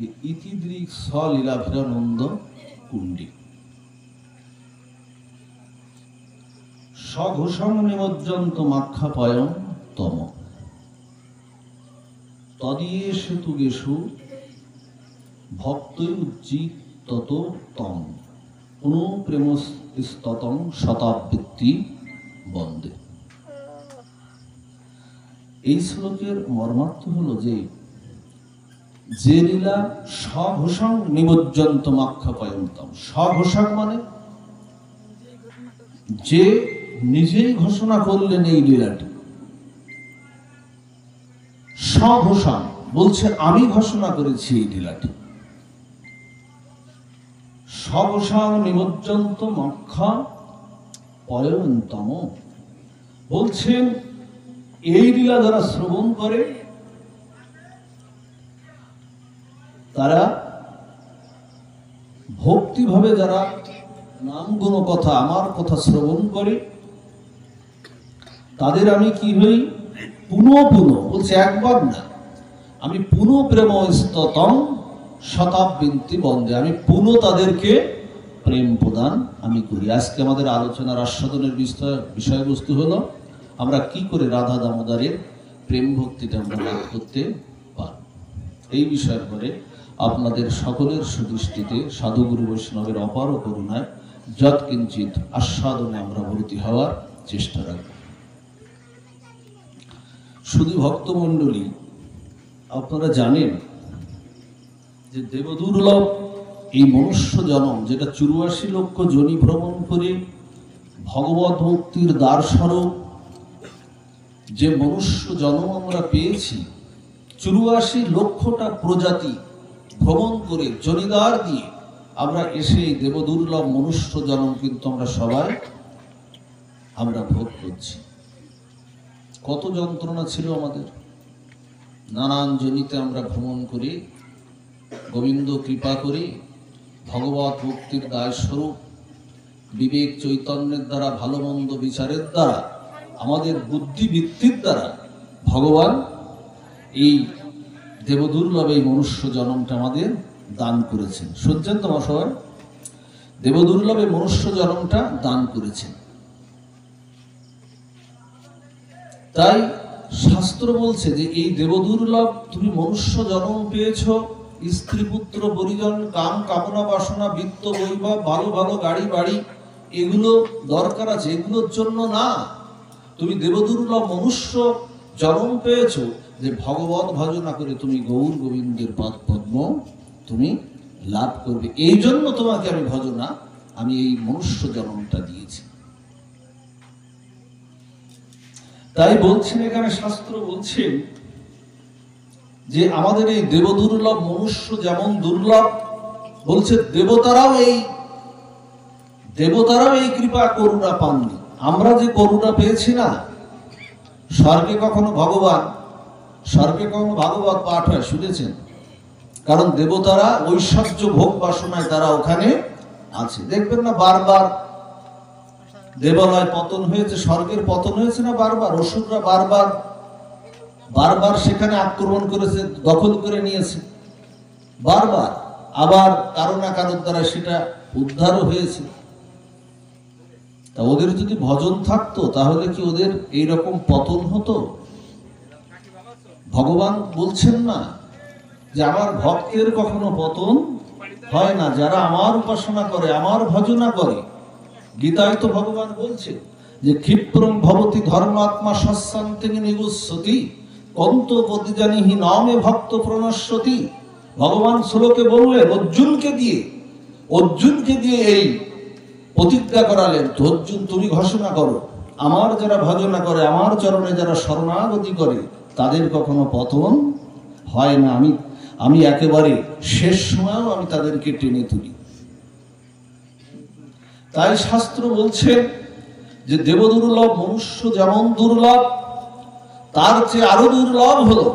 ইতিদৃক সলীলাভিরানন্দ কুণ্ডী স্বঘোষং নিমজ্জন্ত মাক্ষাপয়ং তম তদীয়েষু তুগেষু ভক্তৈ উজ্জীতত তং পুনঃ প্রেমস্ততং শতাবৃত্তি বন্দে। এই শ্লোকের মর্মার্থ হলো যে লীলা স্বঘোষং নিমজ্জন্ত মাক্ষাপয়ং তম। স্বঘোষং মানে যে নিজেই ঘোষণা করলেন এই লীলাটি। স্বঘোষং বলছে আমি ঘোষণা করেছি এই লীলাটি। স্বঘোষং নিমজ্জন্ত মাক্ষাপয়ং তম বলছেন এই লীলা যারা শ্রবণ করে তারা ভক্তিভাবে যারা নাম গুণ কথা আমার কথা শ্রবণ করে তাদের আমি কি হই পুনঃ পুনঃ বলছে একবার না আমি পুনঃ প্রেম স্ততং শতাবৃত্তি বন্দে আমি পুনঃ তাদেরকে প্রেম প্রদান আমি করি। আজকে আমাদের আলোচনার আস্বাদনের বিষয়বস্তু হলো আমরা কি করে রাধা দামোদরের প্রেম ভক্তিটা আমরা লাভ করতে পারব। এই বিষয়ের পরে আপনাদের সকলের সুদৃষ্টিতে সাধুগুরু বৈষ্ণবের অপার করুণায় যৎকিঞ্চিত আস্বাদনে আমরা ব্রতী হওয়ার চেষ্টা রাখব। শুধু ভক্তমণ্ডলী আপনারা জানেন যে দেবদুর্লভ এই মনুষ্য জনম যেটা 84 লক্ষ যোনি ভ্রমণ করে ভগবত মুক্তির দ্বারস্বরূপ যে মনুষ্য জন্ম আমরা পেয়েছি 84 লক্ষটা প্রজাতি ভ্রমণ করে জনিদ্বার দিয়ে আমরা এসে দেবদুর্লভ মনুষ্য জন্ম কিন্তু আমরা সবাই ভোগ করছি। কত যন্ত্রণা ছিল আমাদের, নানান জনিতে আমরা ভ্রমণ করি, গোবিন্দ কৃপা করে ভগবত মুক্তির দায় স্বরূপ বিবেক চৈতন্যের দ্বারা ভালো মন্দ বিচারের দ্বারা আমাদের বুদ্ধিবৃত্তির দ্বারা ভগবান এই দেবদুর্লভ এই মনুষ্য জন্মটা আমাদের দান করেছেন। শুনছেন তো সবাই, দেবদুর্লভ এই মনুষ্য জন্মটা দান করেছেন। তাই শাস্ত্র বলছে যে এই দেবদুর্লভ তুমি মনুষ্য জন্ম পেয়েছ, স্ত্রী পুত্র পরিজন কাম কামনা বাসনা বিত্ত বৈভব ভালো ভালো গাড়ি বাড়ি এগুলো দরকার আছে, এগুলোর জন্য না। তুমি দেবদুর্লভ মনুষ্য জন্ম পেয়েছ যে ভগবত ভজনা করে তুমি গৌর গোবিন্দের পদ পদ্ম তুমি লাভ করবে। এই জন্য তোমাকে আমি ভজনা আমি এই মনুষ্য জন্মটা দিয়েছি। তাই বলছেন এখানে শাস্ত্র বলছেন যে আমাদের এই দেবদুর্লভ মনুষ্য যেমন দুর্লভ, বলছে দেবতারাও এই কৃপা করুণা পাননি। আমরা যে করুণা পেয়েছি না, স্বর্গে কখনো ভাগবত পাঠ হয় শুনেছেন? কারণ দেবতারা ঐশ্বর্য ভোগ বাসনায় তারা ওখানে আছে। দেখবেন না বারবার দেবালয় পতন হয়েছে, স্বর্গের পতন হয়েছে না বারবার, অসুররা বারবার সেখানে আক্রমণ করেছে, দখল করে নিয়েছে বারবার, আবার কারো না কারোর দ্বারা সেটা উদ্ধারও হয়েছে। তা ওদের যদি ভজন থাকতো তাহলে কি ওদের এইরকম পতন হতো? ভগবান বলছেন না যে আমার ভক্তের কখনো পতন হয় না, যারা আমার উপাসনা করে আমার ভজনা করে। গীতায় তো ভগবান বলছে যে ক্ষিপ্রং ভবতি ধর্মাত্মা সস্যান্তিং নিগুষ্যতি কন্ত প্রতিজানিহি নামে ভক্ত প্রণশ্যতি। ভগবান শ্লোকে বললেন অর্জুনকে দিয়ে এই প্রতিজ্ঞা করালেন, তো অর্জুন তুমি ঘোষণা করো আমার যারা ভজনা করে আমার চরণে যারা শরণাগতি করে তাদের কখনো পতন হয় না। আমি একেবারে শেষ সময়ও আমি তাদেরকে টেনে তুলি। তাই শাস্ত্র বলছে যে দেবদুর্লভ মনুষ্য যেমন দুর্লভ, তার চেয়ে আরো দুর্লভ হলো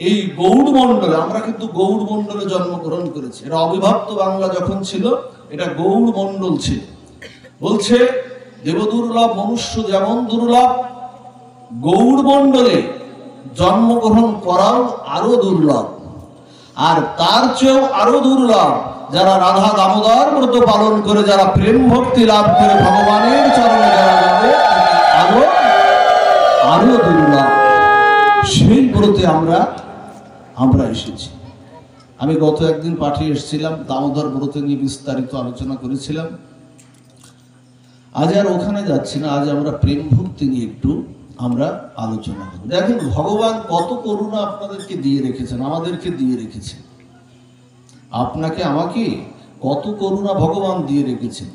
এই গৌড় মণ্ডলে। আমরা কিন্তু গৌড় মণ্ডলে জন্মগ্রহণ করেছি। এটা অবিভক্ত বাংলা যখন ছিল এটা গৌড় মণ্ডল ছিল। বলছে দেবদুর্লভ মনুষ্য যেমন দুর্লভ, গৌড় মণ্ডলে জন্মগ্রহণ করাও আরো দুর্লভ। আর তার চেয়েও আরো দুর্লভ যারা রাধা দামোদর ব্রত পালন করে যারা প্রেম ভক্তি লাভ করে ভগবানের চরণে যারা যাবে আরো আরো দুর্লভ সেই ব্রতে আমরা এসেছি। আমি গত একদিন পাঠে এসেছিলাম, দামোদর ব্রতে নিয়ে বিস্তারিত আলোচনা করেছিলাম। আজ আর ওখানে যাচ্ছি না, আজ আমরা প্রেম ভক্তি নিয়ে একটু আমরা আলোচনা করব। দেখেন ভগবান কত করুণা আপনাদেরকে দিয়ে রেখেছেন, আমাদেরকে দিয়ে রেখেছেন। আপনাকে আমাকে কত করুণা ভগবান দিয়ে রেখেছেন।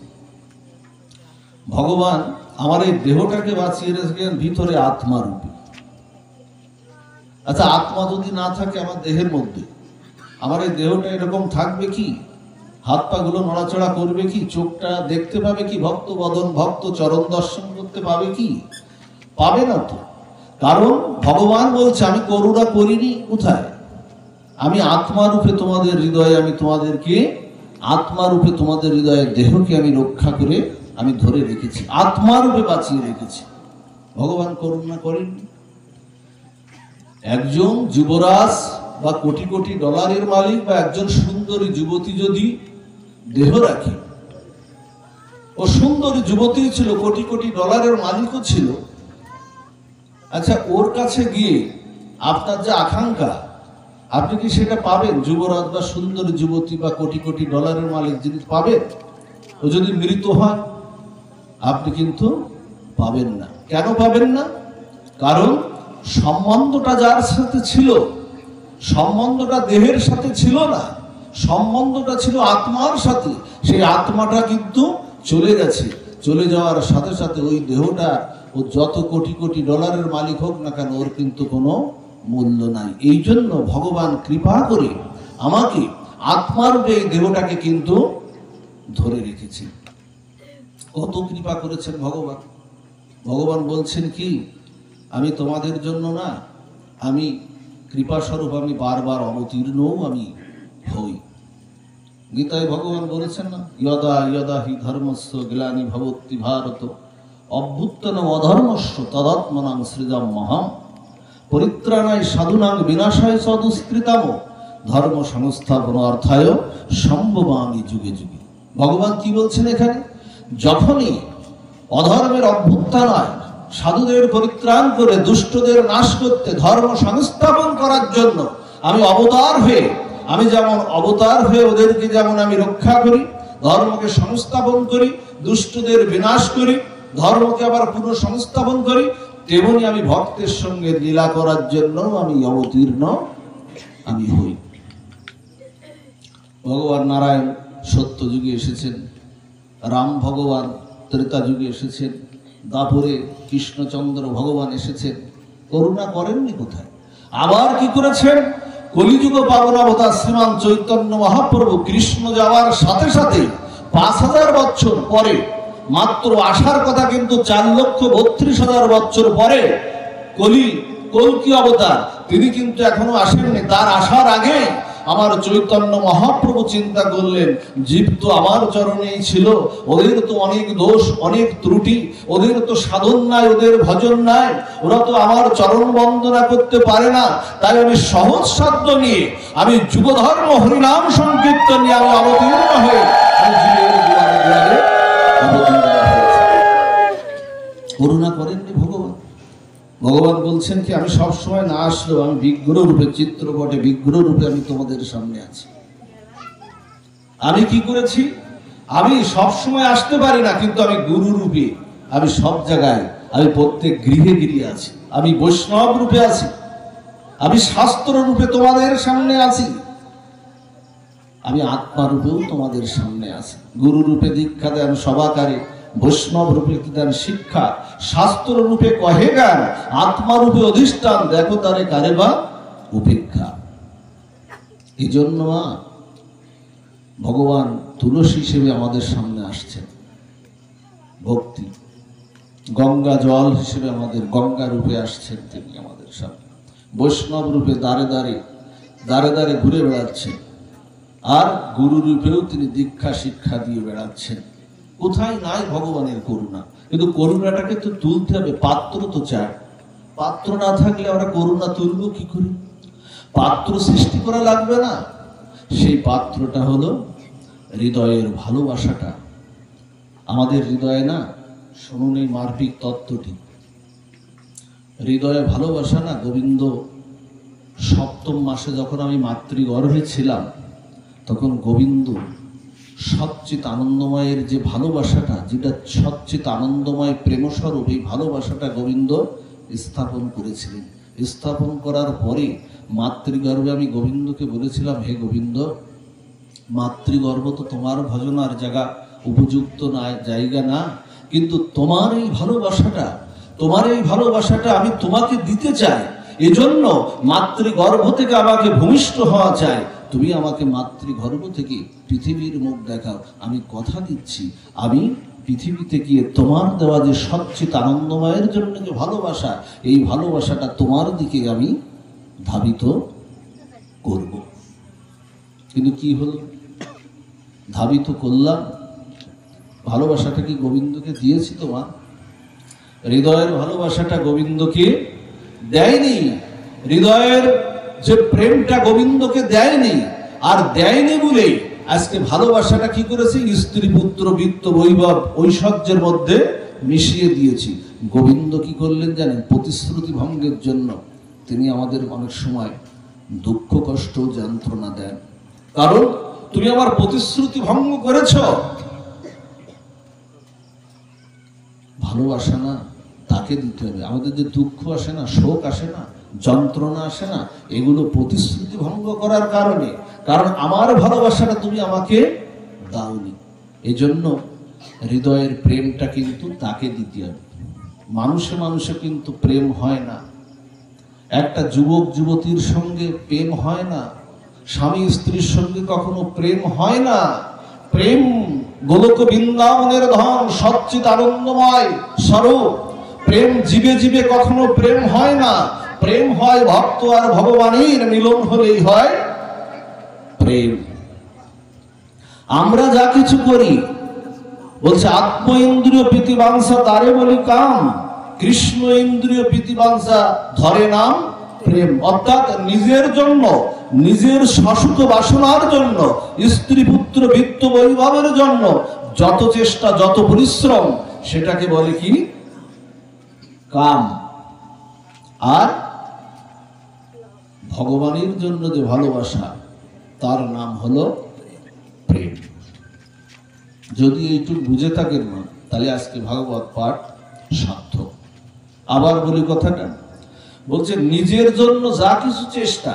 ভগবান আমার এই দেহটাকে বাঁচিয়ে রেখেছেন ভিতরে আত্মা রূপে। আচ্ছা, আত্মা যদি না থাকে আমার দেহের মধ্যে, আমার এই দেহটা এরকম থাকবে কি? হাত পা গুলো নড়াচড়া করবে কি? চোখটা দেখতে পাবে কি? ভক্ত বদন ভক্ত চরণ দর্শন করতে পাবে কি? পাবে না তো। কারণ ভগবান বলছে আমি করুণা করিনি কোথায়? আমি আত্মারূপে তোমাদের হৃদয়ে, আমি তোমাদেরকে আত্মারূপে তোমাদের হৃদয়ে দেহকে আমি রক্ষা করে আমি ধরে রেখেছি, আত্মারূপে বাঁচিয়ে রেখেছি। ভগবান করুণা করেননি? একজন যুবরাজ বা কোটি কোটি ডলারের মালিক বা একজন সুন্দরী যুবতী যদি দেহ রাখে, ও সুন্দরী যুবতী ছিল, কোটি কোটি ডলারের মালিকও ছিল, আচ্ছা ওর কাছে গিয়ে আপনার যে আকাঙ্ক্ষা, আপনি কি সেটা পাবেন? যুবরাজ বা সুন্দরী যুবতী বা কোটি কোটি ডলারের মালিক যিনি পাবেন, ও যদি মৃত হয় আপনি কিন্তু পাবেন না। কেন পাবেন না? কারণ সম্বন্ধটা যার সাথে ছিল, সম্বন্ধটা দেহের সাথে ছিল না, সম্বন্ধটা ছিল আত্মার সাথে। সেই আত্মাটা কিন্তু চলে গেছে। চলে যাওয়ার সাথে সাথে ওই দেহটা, ও যত কোটি কোটি ডলারের মালিক হোক না কেন, ওর কিন্তু কোনো মূল্য নাই। এই জন্য ভগবান কৃপা করে আমাকে আত্মার এই দেহটাকে কিন্তু ধরে রেখেছেন। কত কৃপা করেছেন ভগবান। ভগবান বলছেন কি, আমি তোমাদের জন্য না, আমি কৃপাস্বরূপ আমি বারবার অবতীর্ণও আমি হই। গীতায় ভগবান বলেছেন না, ইয়দা ইয়দা হি ধর্মস্য গ্লানি ভবতি ভারত অভ্যুত্থানম অধর্মস্য তদাত্মনাং সৃজম মহাম পরিত্রাণায় সাধুনাং বিনাশায় চ দুষ্কৃতাম ধর্ম সংস্থাপন অর্থায় সম্ভবামি যুগে যুগে। ভগবান কি বলছেন এখানে? যখনই অধর্মের অভ্যুত্থান হয়, সাধুদের পরিত্রাণ করে দুষ্টদের নাশ করতে, ধর্ম সংস্থাপন করার জন্য আমি অবতার হয়ে, আমি যেমন অবতার হয়ে ওদেরকে যেমন আমি রক্ষা করি, ধর্মকে সংস্থাপন করি, দুষ্টদের বিনাশ করি, ধর্মকে আবার পুনঃসংস্থাপন করি, তেমনি আমি ভক্তের সঙ্গে লীলা করার জন্য আমি অবতীর্ণ আমি হই। ভগবান নারায়ণ সত্য যুগে এসেছেন, রাম ভগবান ত্রেতা যুগে এসেছেন, দাপরে কৃষ্ণচন্দ্র ভগবান এসেছেন। করুণা করেননি কোথায়? আবার কি করেছেন? কলিযুগ পাবন অবতার শ্রীমান চৈতন্য মহাপ্রভু কৃষ্ণ যাওয়ার সাথে সাথে 5000 বছর পরে, মাত্র আসার কথা কিন্তু 4,32,000 বছর পরে কল্কি অবতার, তিনি কিন্তু এখনো আসেননি। তার আসার আগে আমার চৈতন্য মহাপ্রভু চিন্তা করলেন, জীব তো আমার চরণেই ছিল, ওদের তো অনেক দোষ, অনেক ত্রুটি, ওদের তো সাধন নাই, ওদের ভজন নাই, ওরা তো আমার চরণ বন্দনা করতে পারে না। তাই আমি সহজ সাধ্য নিয়ে, আমি যুগধর্ম হরিনাম সংকীর্তন নিয়ে আমি অবতীর্ণ হয়ে করুণা করেননি ভগবান। ভগবান বলছেন কি, আমি সবসময় না আসলেও আমি বিগ্রহ রূপে, চিত্রপটে বিগ্রহ রূপে আমি তোমাদের সামনে আছি। আমি কি করেছি? আমি সবসময় আসতে পারি না, কিন্তু আমি গুরু রূপে আমি সব জায়গায়, আমি প্রত্যেক গৃহে গৃহে আছি, আমি বৈষ্ণব রূপে আছি, আমি শাস্ত্র রূপে তোমাদের সামনে আছি, আমি আত্মা রূপেও তোমাদের সামনে আছি। গুরু রূপে দীক্ষা দেন সবাকারে, বৈষ্ণব রূপে দেন শিক্ষা, শাস্ত্র রূপে কহে গান, আত্মা রূপে অধিষ্ঠান দেখো তারে কারে বা উপেক্ষা। এই জন্য ভগবান তুলসী হিসেবে আমাদের সামনে আসছেন। ভক্তি গঙ্গা জল হিসেবে আমাদের গঙ্গা রূপে আসছেন তিনি আমাদের সামনে। বৈষ্ণব রূপে দাঁড়ে দাঁড়ে দাঁড়ে দাঁড়ে ঘুরে বেড়াচ্ছেন, আর গুরু রূপেও তিনি দীক্ষা শিক্ষা দিয়ে বেড়াচ্ছেন। কোথায় নাই ভগবানের করুণা? কিন্তু করুণাটাকে তো তুলতে হবে, পাত্র তো চাই। পাত্র না থাকলে আমরা করুণা তুলবো কি করে? পাত্র সৃষ্টি করা লাগবে না? সেই পাত্রটা হলো হৃদয়ের ভালোবাসাটা। আমাদের হৃদয়ে না, শুনুন এই মার্মিক তত্ত্বটি, হৃদয়ে ভালোবাসা না। গোবিন্দ সপ্তম মাসে যখন আমি মাতৃগর্ভে ছিলাম, তখন গোবিন্দ সচ্চিত আনন্দময়ের যে ভালোবাসাটা, যেটা সচ্চিত আনন্দময় প্রেমস্বরূপ, এই ভালোবাসাটা গোবিন্দ স্থাপন করেছিলেন। স্থাপন করার পরে মাতৃগর্ভে আমি গোবিন্দকে বলেছিলাম, হে গোবিন্দ, মাতৃগর্ভ তো তোমার ভজনার জায়গা, উপযুক্ত না, জায়গা না, কিন্তু তোমার এই ভালোবাসাটা আমি তোমাকে দিতে চাই। এজন্য মাতৃগর্ভ থেকে আমাকে ভূমিষ্ঠ হওয়া চাই। তুমি আমাকে মাতৃগর্ভ থেকে পৃথিবীর মুখ দেখাও। আমি কথা দিচ্ছি, আমি পৃথিবীতে গিয়ে তোমার দেওয়া যে সচ্চিত আনন্দময়ের জন্য যে ভালোবাসা, এই ভালোবাসাটা তোমার দিকে আমি ধাবিত করব। কিন্তু কি হলো? ধাবিত করলাম, ভালোবাসাটা কি গোবিন্দকে দিয়েছি? তোমার হৃদয়ের ভালোবাসাটা গোবিন্দকে দেয়নি। হৃদয়ের যে প্রেমটা গোবিন্দকে দেয়নি, আর দেয়নি বলে আজকে ভালোবাসাটা কি করেছে? স্ত্রী, পুত্র, বিত্ত, বৈভব, ঐশ্বর্যের মধ্যে মিশিয়ে দিয়েছি। গোবিন্দ কি করলেন জানেন? প্রতিশ্রুতি ভঙ্গের জন্য তিনি আমাদের অনেক সময় দুঃখ, কষ্ট, যন্ত্রণা দেন। কারণ তুমি আমার প্রতিশ্রুতি ভঙ্গ করেছ। ভালোবাসা না, তাকে দিতে হবে। আমাদের যে দুঃখ আসে না, শোক আসে না, যন্ত্রণা আসে না, এগুলো প্রতিশ্রুতি ভঙ্গ করার কারণে। কারণ আমার ভালোবাসাটা তুমি আমাকে দাওনি। এজন্য হৃদয়ের প্রেমটা কিন্তু তাকে দিতে হবে। মানুষে মানুষে কিন্তু প্রেম হয় না। একটা যুবক যুবতীর সঙ্গে প্রেম হয় না, স্বামী স্ত্রীর সঙ্গে কখনো প্রেম হয় না। প্রেম গোলক বৃন্দাবনের ধন, সচ্চিত আনন্দময় স্বরূপ। প্রেম জীবে জীবে কখনো প্রেম হয় না। প্রেম হয় ভক্ত আর ভগবানের মিলন হলেই হয় প্রেম। আমরা যা কিছু করি, বলছে আত্ম ইন্দ্রিয় প্রীতিবাঞ্ছা তারে বলি কাম, কৃষ্ণ ইন্দ্রিয় প্রীতিবাঞ্ছা ধরে নাম প্রেম। অর্থাৎ নিজের জন্য, নিজের শাশ্বত বাসনার জন্য, স্ত্রী, পুত্র, বিত্ত, বৈভবের জন্য যত চেষ্টা, যত পরিশ্রম, সেটাকে বলে কি? কাম। আর ভগবানের জন্য যে ভালোবাসা, তার নাম হলো প্রেম। যদি এইটুকু বুঝে থাকেন না, তাহলে আজকে ভাগবত পাঠ সার্থক। আবার বলি কথাটা, বলছে নিজের জন্য যা কিছু চেষ্টা,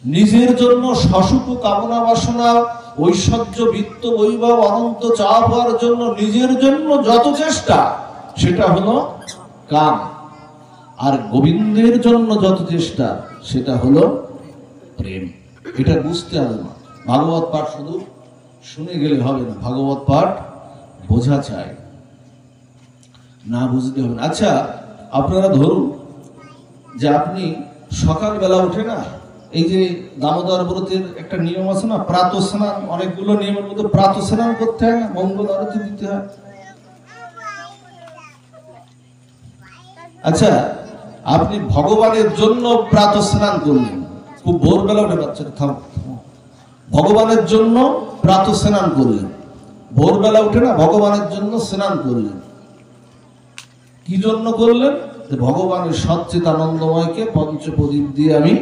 নিজের জন্য সসুখ কামনা বাসনা, ঐশ্বর্য, বিত্ত, বৈভব, অনন্ত চাওয়া পাওয়ার জন্য নিজের জন্য যত চেষ্টা, সেটা হলো কাম। আর গোবিন্দের জন্য যত চেষ্টা, সেটা হলো প্রেম। এটা বুঝতে হবে না। ভাগবত পাঠ শুধু শুনে গেলে হবে না, ভাগবত পাঠ বোঝা চাই, না বুঝতে হবে না। আচ্ছা, আপনারা ধরুন যে আপনি সকালবেলা উঠে না, এই যে দামোদর ব্রতের একটা নিয়ম আছে না, প্রাতঃ স্নান, অনেকগুলো নিয়মের মধ্যে প্রাতঃ স্নান করতে হয় না, মঙ্গল আরতি দিতে হয়। আচ্ছা, আপনি ভগবানের জন্য প্রাতঃ স্নান করলেন, খুব ভোরবেলা উঠে, বাচ্চাটা থামো, ভগবানের জন্য প্রাতঃ স্নান করলেন, ভোরবেলা উঠে না ভগবানের জন্য স্নান করলেন। কি জন্য করলেন? ভগবানের সচ্চিত আনন্দময়কে পঞ্চপ্রদীপ দিয়ে আমি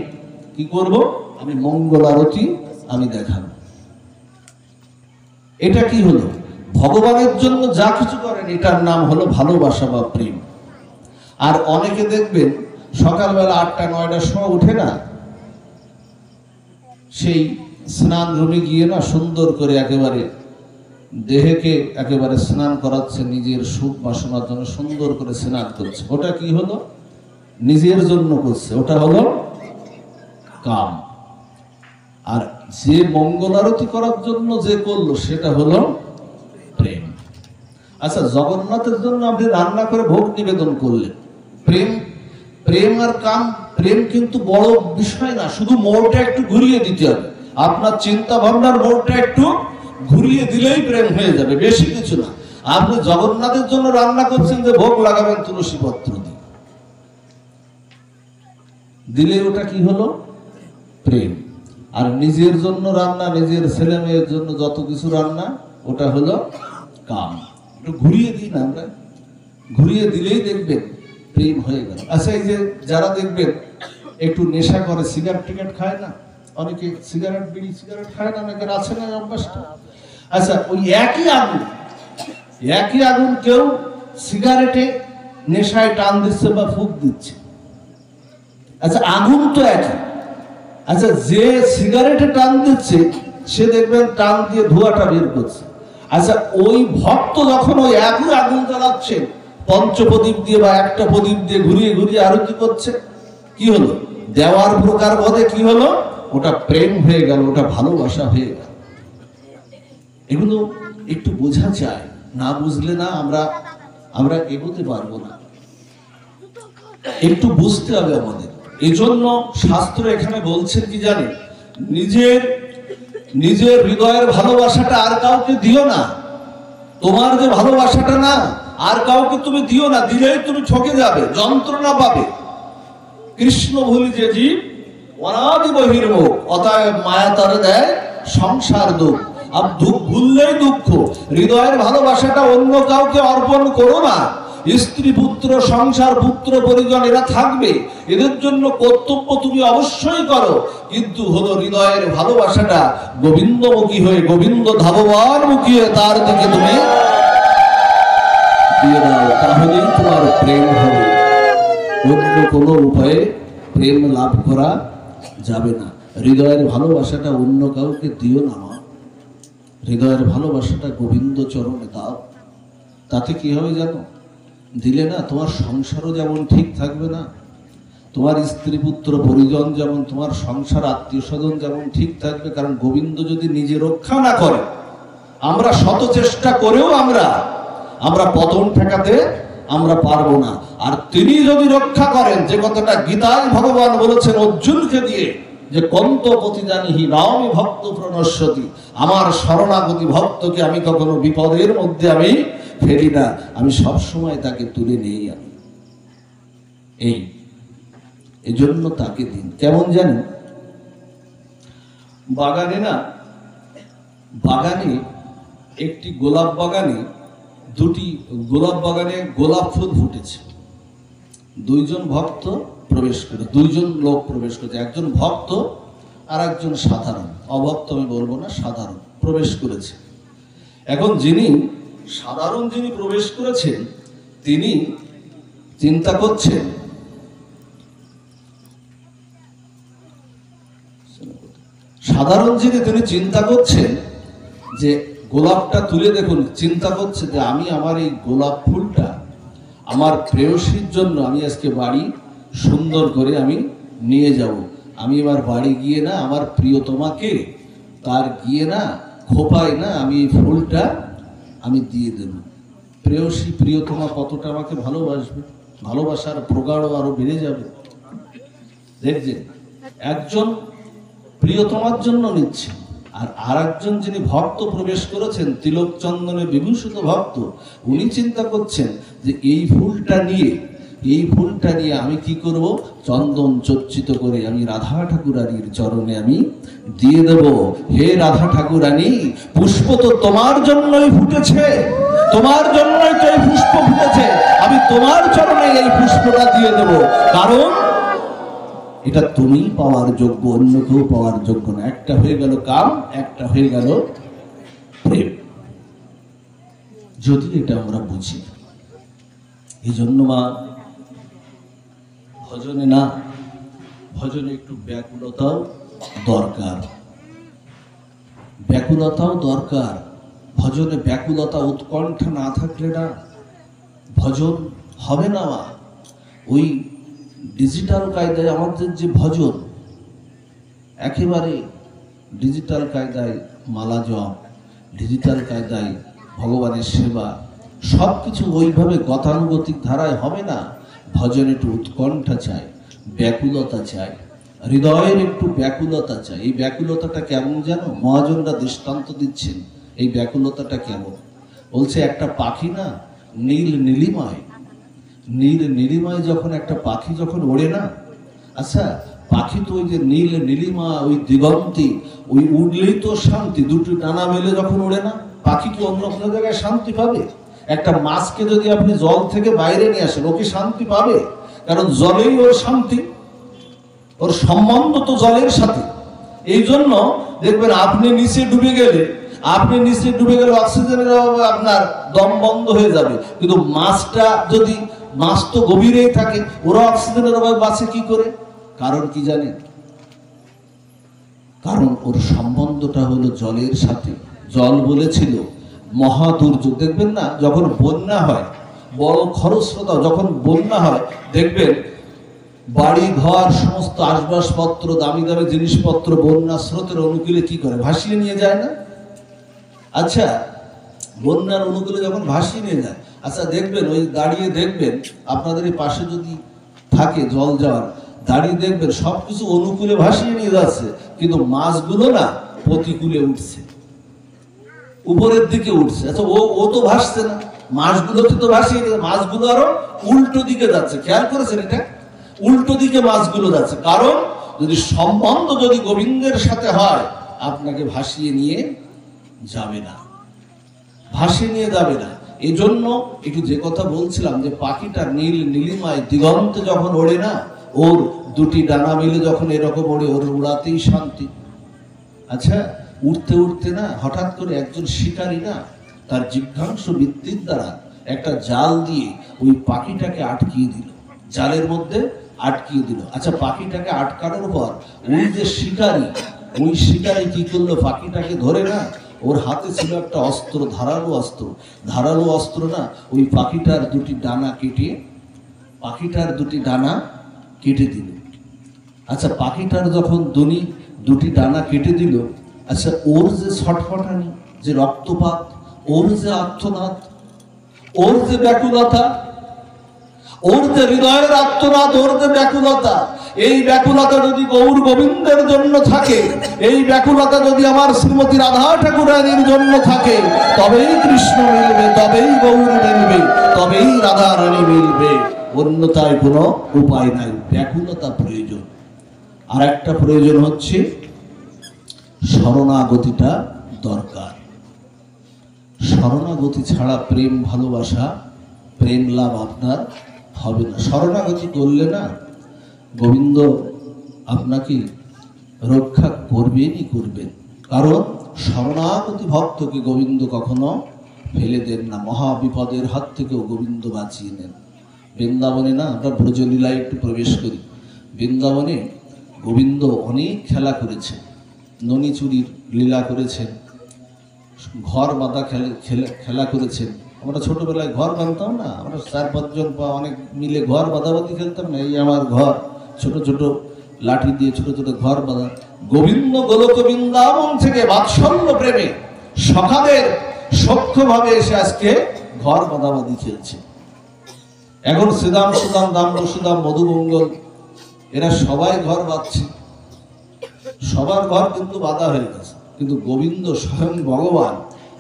কি করব? আমি মঙ্গল আরতি আমি দেখাবো। এটা কি হলো? ভগবানের জন্য যা কিছু করেন, এটার নাম হলো ভালোবাসা বা প্রেম। আর অনেকে দেখবেন সকালবেলা 8টা 9টার সময় উঠে না, সেই স্নান রুমে গিয়ে না সুন্দর করে একেবারে দেহকে একেবারে স্নান করাচ্ছে, নিজের সুখ বাসনার জন্য সুন্দর করে স্নান করছে। ওটা কি হলো? নিজের জন্য করছে, ওটা হলো কাম। আর যে মঙ্গল আরতি করার জন্য যে করলো, সেটা হলো প্রেম। আচ্ছা, জগন্নাথের জন্য আপনি রান্না করে ভোগ নিবেদন করলেন, প্রেম। প্রেম আর কাম, প্রেম কিন্তু বড় বিষয় না, শুধু মোড়টা একটু ঘুরিয়ে দিতে হবে। আপনার চিন্তা ভাবনার মোড়টা একটু ঘুরিয়ে দিলেই প্রেম হয়ে যাবে, বেশি কিছু না। আপনি জগন্নাথের জন্য রান্না করছেন যে ভোগ লাগাবেন তুলসী পত্র দিয়ে, দিলে ওটা কি হলো? প্রেম। আর নিজের জন্য রান্না, নিজের ছেলে মেয়ের জন্য যত কিছু রান্না, ওটা হলো কাম। একটু ঘুরিয়ে দিই না আমরা, ঘুরিয়ে দিলেই দেখবেন প্রেম হয়ে গেল। আচ্ছা, এই যে যারা দেখবেন একটু নেশা করে, সিগারেট টিগারেট খায় না, অনেকে সিগারেট বিড়ি সিগারেট খায় না, অনেকের আছে না অভ্যাসটা। আচ্ছা, ওই একই আগুন কেউ সিগারেটে নেশায় টান দিচ্ছে বা ফুঁক দিচ্ছে। আচ্ছা, আগুন তো একই। আচ্ছা, যে সিগারেটে টান দিচ্ছে সে দেখবেন টান দিয়ে ধোঁয়াটা বের করছে। আচ্ছা, ওই ভক্ত যখন ওই একই আগুন জ্বালাচ্ছে, পঞ্চপ্রদীপ দিয়ে বা একটা প্রদীপ দিয়ে ঘুরিয়ে ঘুরিয়ে আরতি করছে, কি হলো? দেওয়ার প্রকার বদে কি হলো? ওটা প্রেম হয়ে গেল, ওটা ভালোবাসা হয়ে গেল। এগুলো একটু বোঝা যায়, না বুঝলে না আমরা এগোতে পারবো না। একটু বুঝতে হবে আমাদের। এজন্য শাস্ত্র এখানে বলছেন কি জানেন, নিজের হৃদয়ের ভালোবাসাটা আর কাউকে দিও না। তোমার যে ভালোবাসাটা না, আর কাউকে তুমি দিও না, দিলেই তুমি ঠকে যাবে, যন্ত্রণা পাবে। কৃষ্ণ ভুলি যে জীব অনাদি বহির্মুখ, অতএব মায়া তারে দেয় সংসার দুঃখ। আর দুঃখ ভুললেই দুঃখ। হৃদয়ের ভালোবাসাটা অন্য কাউকে অর্পণ করো না। স্ত্রী পুত্র সংসার পুত্র পরিজন এরা থাকবে, এদের জন্য কর্তব্য তুমি অবশ্যই করো, কিন্তু হলো হৃদয়ের ভালোবাসাটা গোবিন্দমুখী হয়ে, গোবিন্দ ধাবমান মুখী হয়ে তার দিকে তুমি দিয়ে দাও, তাহলেই তোমার প্রেম হবে। অন্য কোনো উপায়ে প্রেম লাভ করা যাবে না। হৃদয়ের ভালোবাসাটা অন্য কাউকে দিও না মা, হৃদয়ের ভালোবাসাটা গোবিন্দ চরণে দাও। তাতে কি হবে জানো? দিলে না তোমার সংসারও যেমন ঠিক থাকবে না, তোমার স্ত্রী পুত্র পরিজন যেমন, তোমার সংসার আত্মীয় স্বজন যেমন ঠিক থাকবে। কারণ গোবিন্দ যদি নিজে রক্ষা না করে, আমরা শত চেষ্টা করেও আমরা পতন ঠেকাতে আমরা পারবো না। আর তিনি যদি রক্ষা করেন, যে কথাটা গীতায় ভগবান বলেছেন অর্জুনকে দিয়ে, যে কন্ত প্রতিদানিহি রামি ভক্ত প্রণশ্যতি, আমার শরণাগতি ভক্তকে আমি কখনো বিপদের মধ্যে আমি ফেলি না, আমি সবসময় তাকে তুলে নেই। আমি এই জন্য তাকে দিন। কেমন জানেন, বাগানে একটি গোলাপ বাগানে দুটি গোলাপ বাগানে গোলাপ ফুল ফুটেছে। দুইজন ভক্ত প্রবেশ করে, দুইজন লোক প্রবেশ করেছে, একজন ভক্ত আর একজন সাধারণ, অভক্ত আমি বলবো না, সাধারণ প্রবেশ করেছে। এখন যিনি প্রবেশ করেছেন তিনি চিন্তা করছেন, তিনি চিন্তা করছেন যে গোলাপটা তুলে দেখুন, চিন্তা করছে যে আমি আমার এই গোলাপ ফুলটা আমার প্রেয়সীর জন্য আমি আজকে বাড়ি সুন্দর করে আমি নিয়ে যাব। আমি এবার বাড়ি গিয়ে না আমার প্রিয়তমাকে তার গিয়ে না খোপায় না আমি এই ফুলটা আমি দিয়ে দেব। প্রেয়সী প্রিয়তমা কতটা আমাকে ভালোবাসবে, ভালোবাসার প্রগাঢ় আরো বেড়ে যাবে। দেখছেন, একজন প্রিয়তমার জন্য নিচ্ছে, আর একজন যিনি ভক্ত প্রবেশ করেছেন, তিলক চন্দনে বিভূষিত ভক্ত, উনি চিন্তা করছেন যে এই ফুলটা নিয়ে আমি কি করব, চন্দন চর্চিত করে আমি রাধা ঠাকুরানীর চরণে আমি দিয়ে দেব। হে রাধা ঠাকুরানী, পুষ্প তো তোমার জন্যই ফুটেছে, তোমার জন্যই তো এই পুষ্প ফুটেছে, আমি তোমার চরণে এই পুষ্পটা দিয়ে দেব। কারণ এটা তুমি পাওয়ার যোগ্য, অন্য কেউ পাওয়ার যোগ্য না। একটা হয়ে গেল কাম, একটা হয়ে গেল প্রেম। যদি এটা আমরা বুঝি, এই জন্য মা ভজনে একটু ব্যাকুলতাও দরকার। ভজনে ব্যাকুলতা উৎকণ্ঠা না থাকলে না ভজন হবে না মা। ওই ডিজিটাল কায়দায় আমাদের যে ভজন, একেবারে ডিজিটাল কায়দায় মালা জপ, ডিজিটাল কায়দায় ভগবানের সেবা, সব কিছু ওইভাবে গতানুগতিক ধারায় হবে না। ভজন একটু উৎকণ্ঠা চাই, ব্যাকুলতা চাই, হৃদয়ের একটু ব্যাকুলতা চাই। এই ব্যাকুলতাটা কেমন জানো? মহাজনরা দৃষ্টান্ত দিচ্ছেন এই ব্যাকুলতাটা কেমন। বলছে একটা পাখি না নীলিমায় যখন একটা পাখি যখন ওড়ে না, আচ্ছা পাখি তো ওই যে নীল নীলিমা, ওই দিগন্তে ওই উড়লেই তো শান্তি। দুটো ডানা মেলে যখন ওড়ে না, পাখি কি অন্য কোনো জায়গায় শান্তি পাবে? একটা মাছকে যদি আপনি জল থেকে বাইরে নিয়ে আসেন, ও কি শান্তি পাবে? কারণ জলেই ওর শান্তি, ওর সম্বন্ধ তো জলের সাথে। এই জন্য দেখবেন আপনি নিচে ডুবে গেলে অক্সিজেনের অভাবে আপনার দম বন্ধ হয়ে যাবে, কিন্তু মাছ তো গভীরেই থাকে, ওরা অক্সিজেনের অভাবে বাঁচে কি করে? কারণ কি জানেন? কারণ ওর সম্বন্ধটা হলো জলের সাথে। জল বলেছিল মহা দুর্যোগ। দেখবেন না, যখন বন্যা হয়, বড় খরস্রোতা যখন বন্যা হয়, দেখবেন বাড়ি ঘর সমস্ত আসবাবপত্র, দামি দামি জিনিসপত্র বন্যা স্রোতের অনুকূলে কি করে? ভাসিয়ে নিয়ে যায় না? আচ্ছা, বন্যার অনুকূলে যখন ভাসিয়ে নিয়ে যায়, আচ্ছা দেখবেন ওই দাঁড়িয়ে দেখবেন, আপনাদের এই পাশে যদি থাকে জল যাওয়ার, দাঁড়িয়ে দেখবেন সবকিছু অনুকূলে ভাসিয়ে নিয়ে যাচ্ছে, কিন্তু মাছগুলো না প্রতিকূলে উঠছে, উপরের দিকে উঠছে। আচ্ছা ও তো ভাসছে না, মাছগুলোকে তো ভাসিয়ে নিয়ে, মাছগুলো আরো উল্টো দিকে যাচ্ছে। খেয়াল করেছেন এটা? উল্টো দিকে মাছগুলো যাচ্ছে। কারণ যদি সম্বন্ধ যদি গোবিন্দের সাথে হয়, আপনাকে ভাসিয়ে নিয়ে যাবে না, ভাসিয়ে নিয়ে যাবে না। এই জন্য একটু যে কথা বলছিলাম, যে পাখিটা নীল নীলিমায় দিগন্তে যখন ওড়ে না, ওর দুটি ডানা মিলে যখন এরকম ওড়ে, ওর উড়াতেই শান্তি। আচ্ছা, উঠতে উঠতে না হঠাৎ করে একজন শিকারী না তার জিজ্ঞাংশ বৃত্তির দ্বারা একটা জাল দিয়ে ওই পাখিটাকে আটকিয়ে দিল, জালের মধ্যে আটকিয়ে দিল। আচ্ছা, পাখিটাকে আটকানোর পর ওই যে শিকারী, ওই শিকারী কি করলো? পাখিটাকে ধরে না, ওর হাতে ছিল একটা অস্ত্র, ধারালো অস্ত্র না, ওই পাখিটার দুটি ডানা কেটে দিল। আচ্ছা, পাখিটার যখন দুটি ডানা কেটে দিল, আচ্ছা ওর যে ছটফটানি, যে রক্তপাত, ওর যে আর্তনাদ, ওর যে ব্যাকুলতা, ওর যে হৃদয়ের আর্তনাদ, ওর যে ব্যাকুলতা, এই ব্যাকুলতা যদি গৌর গোবিন্দের জন্য থাকে, এই ব্যাকুলতা যদি আমার শ্রীমতী রাধা ঠাকুরানীর জন্য থাকে, তবেই কৃষ্ণ মিলবে, তবেই গৌর মিলবে, তবেই রাধা রানী মিলবে। অন্যথায় কোনো উপায় নাই। ব্যাকুলতা প্রয়োজন। আর একটা প্রয়োজন হচ্ছে শরণাগতিটা দরকার। শরণাগতি ছাড়া প্রেম ভালোবাসা, প্রেম লাভ আপনার হবে না। শরণাগতি করলে না গোবিন্দ আপনাকে রক্ষা করবেনই করবেন। কারণ শরণাগতি ভক্তকে গোবিন্দ কখনো ফেলে দেন না, মহা বিপদের হাত থেকেও গোবিন্দ বাঁচিয়ে নেন। বৃন্দাবনে না, আমরা ব্রজলীলায় একটু প্রবেশ করি। বৃন্দাবনে গোবিন্দ অনেক খেলা করেছেন, ননী চুরির লীলা করেছেন, ঘর বাঁধা খেলা করেছেন। আমরা ছোটবেলায় ঘর বাঁধতাম না, আমরা 4-5 জন অনেক মিলে ঘর বাঁধাবাঁধি খেলতাম না, এই আমার ঘর, ছোট ছোট লাঠি দিয়ে ছোট ছোট ঘর বাঁধা। গোবিন্দ গোলক বৃন্দাবন থেকে বাৎসল্য প্রেমে সখাদের সখ্যভাবে এসে আজকে ঘর বাঁধাবাঁধি খেলছে। এখন শ্রীদাম, সুদাম, দাম, বসুদাম, মধুমঙ্গল এরা সবাই ঘর বাঁধছে, সবার ঘর কিন্তু বাঁধা হয়ে গেছে। কিন্তু গোবিন্দ স্বয়ং ভগবান,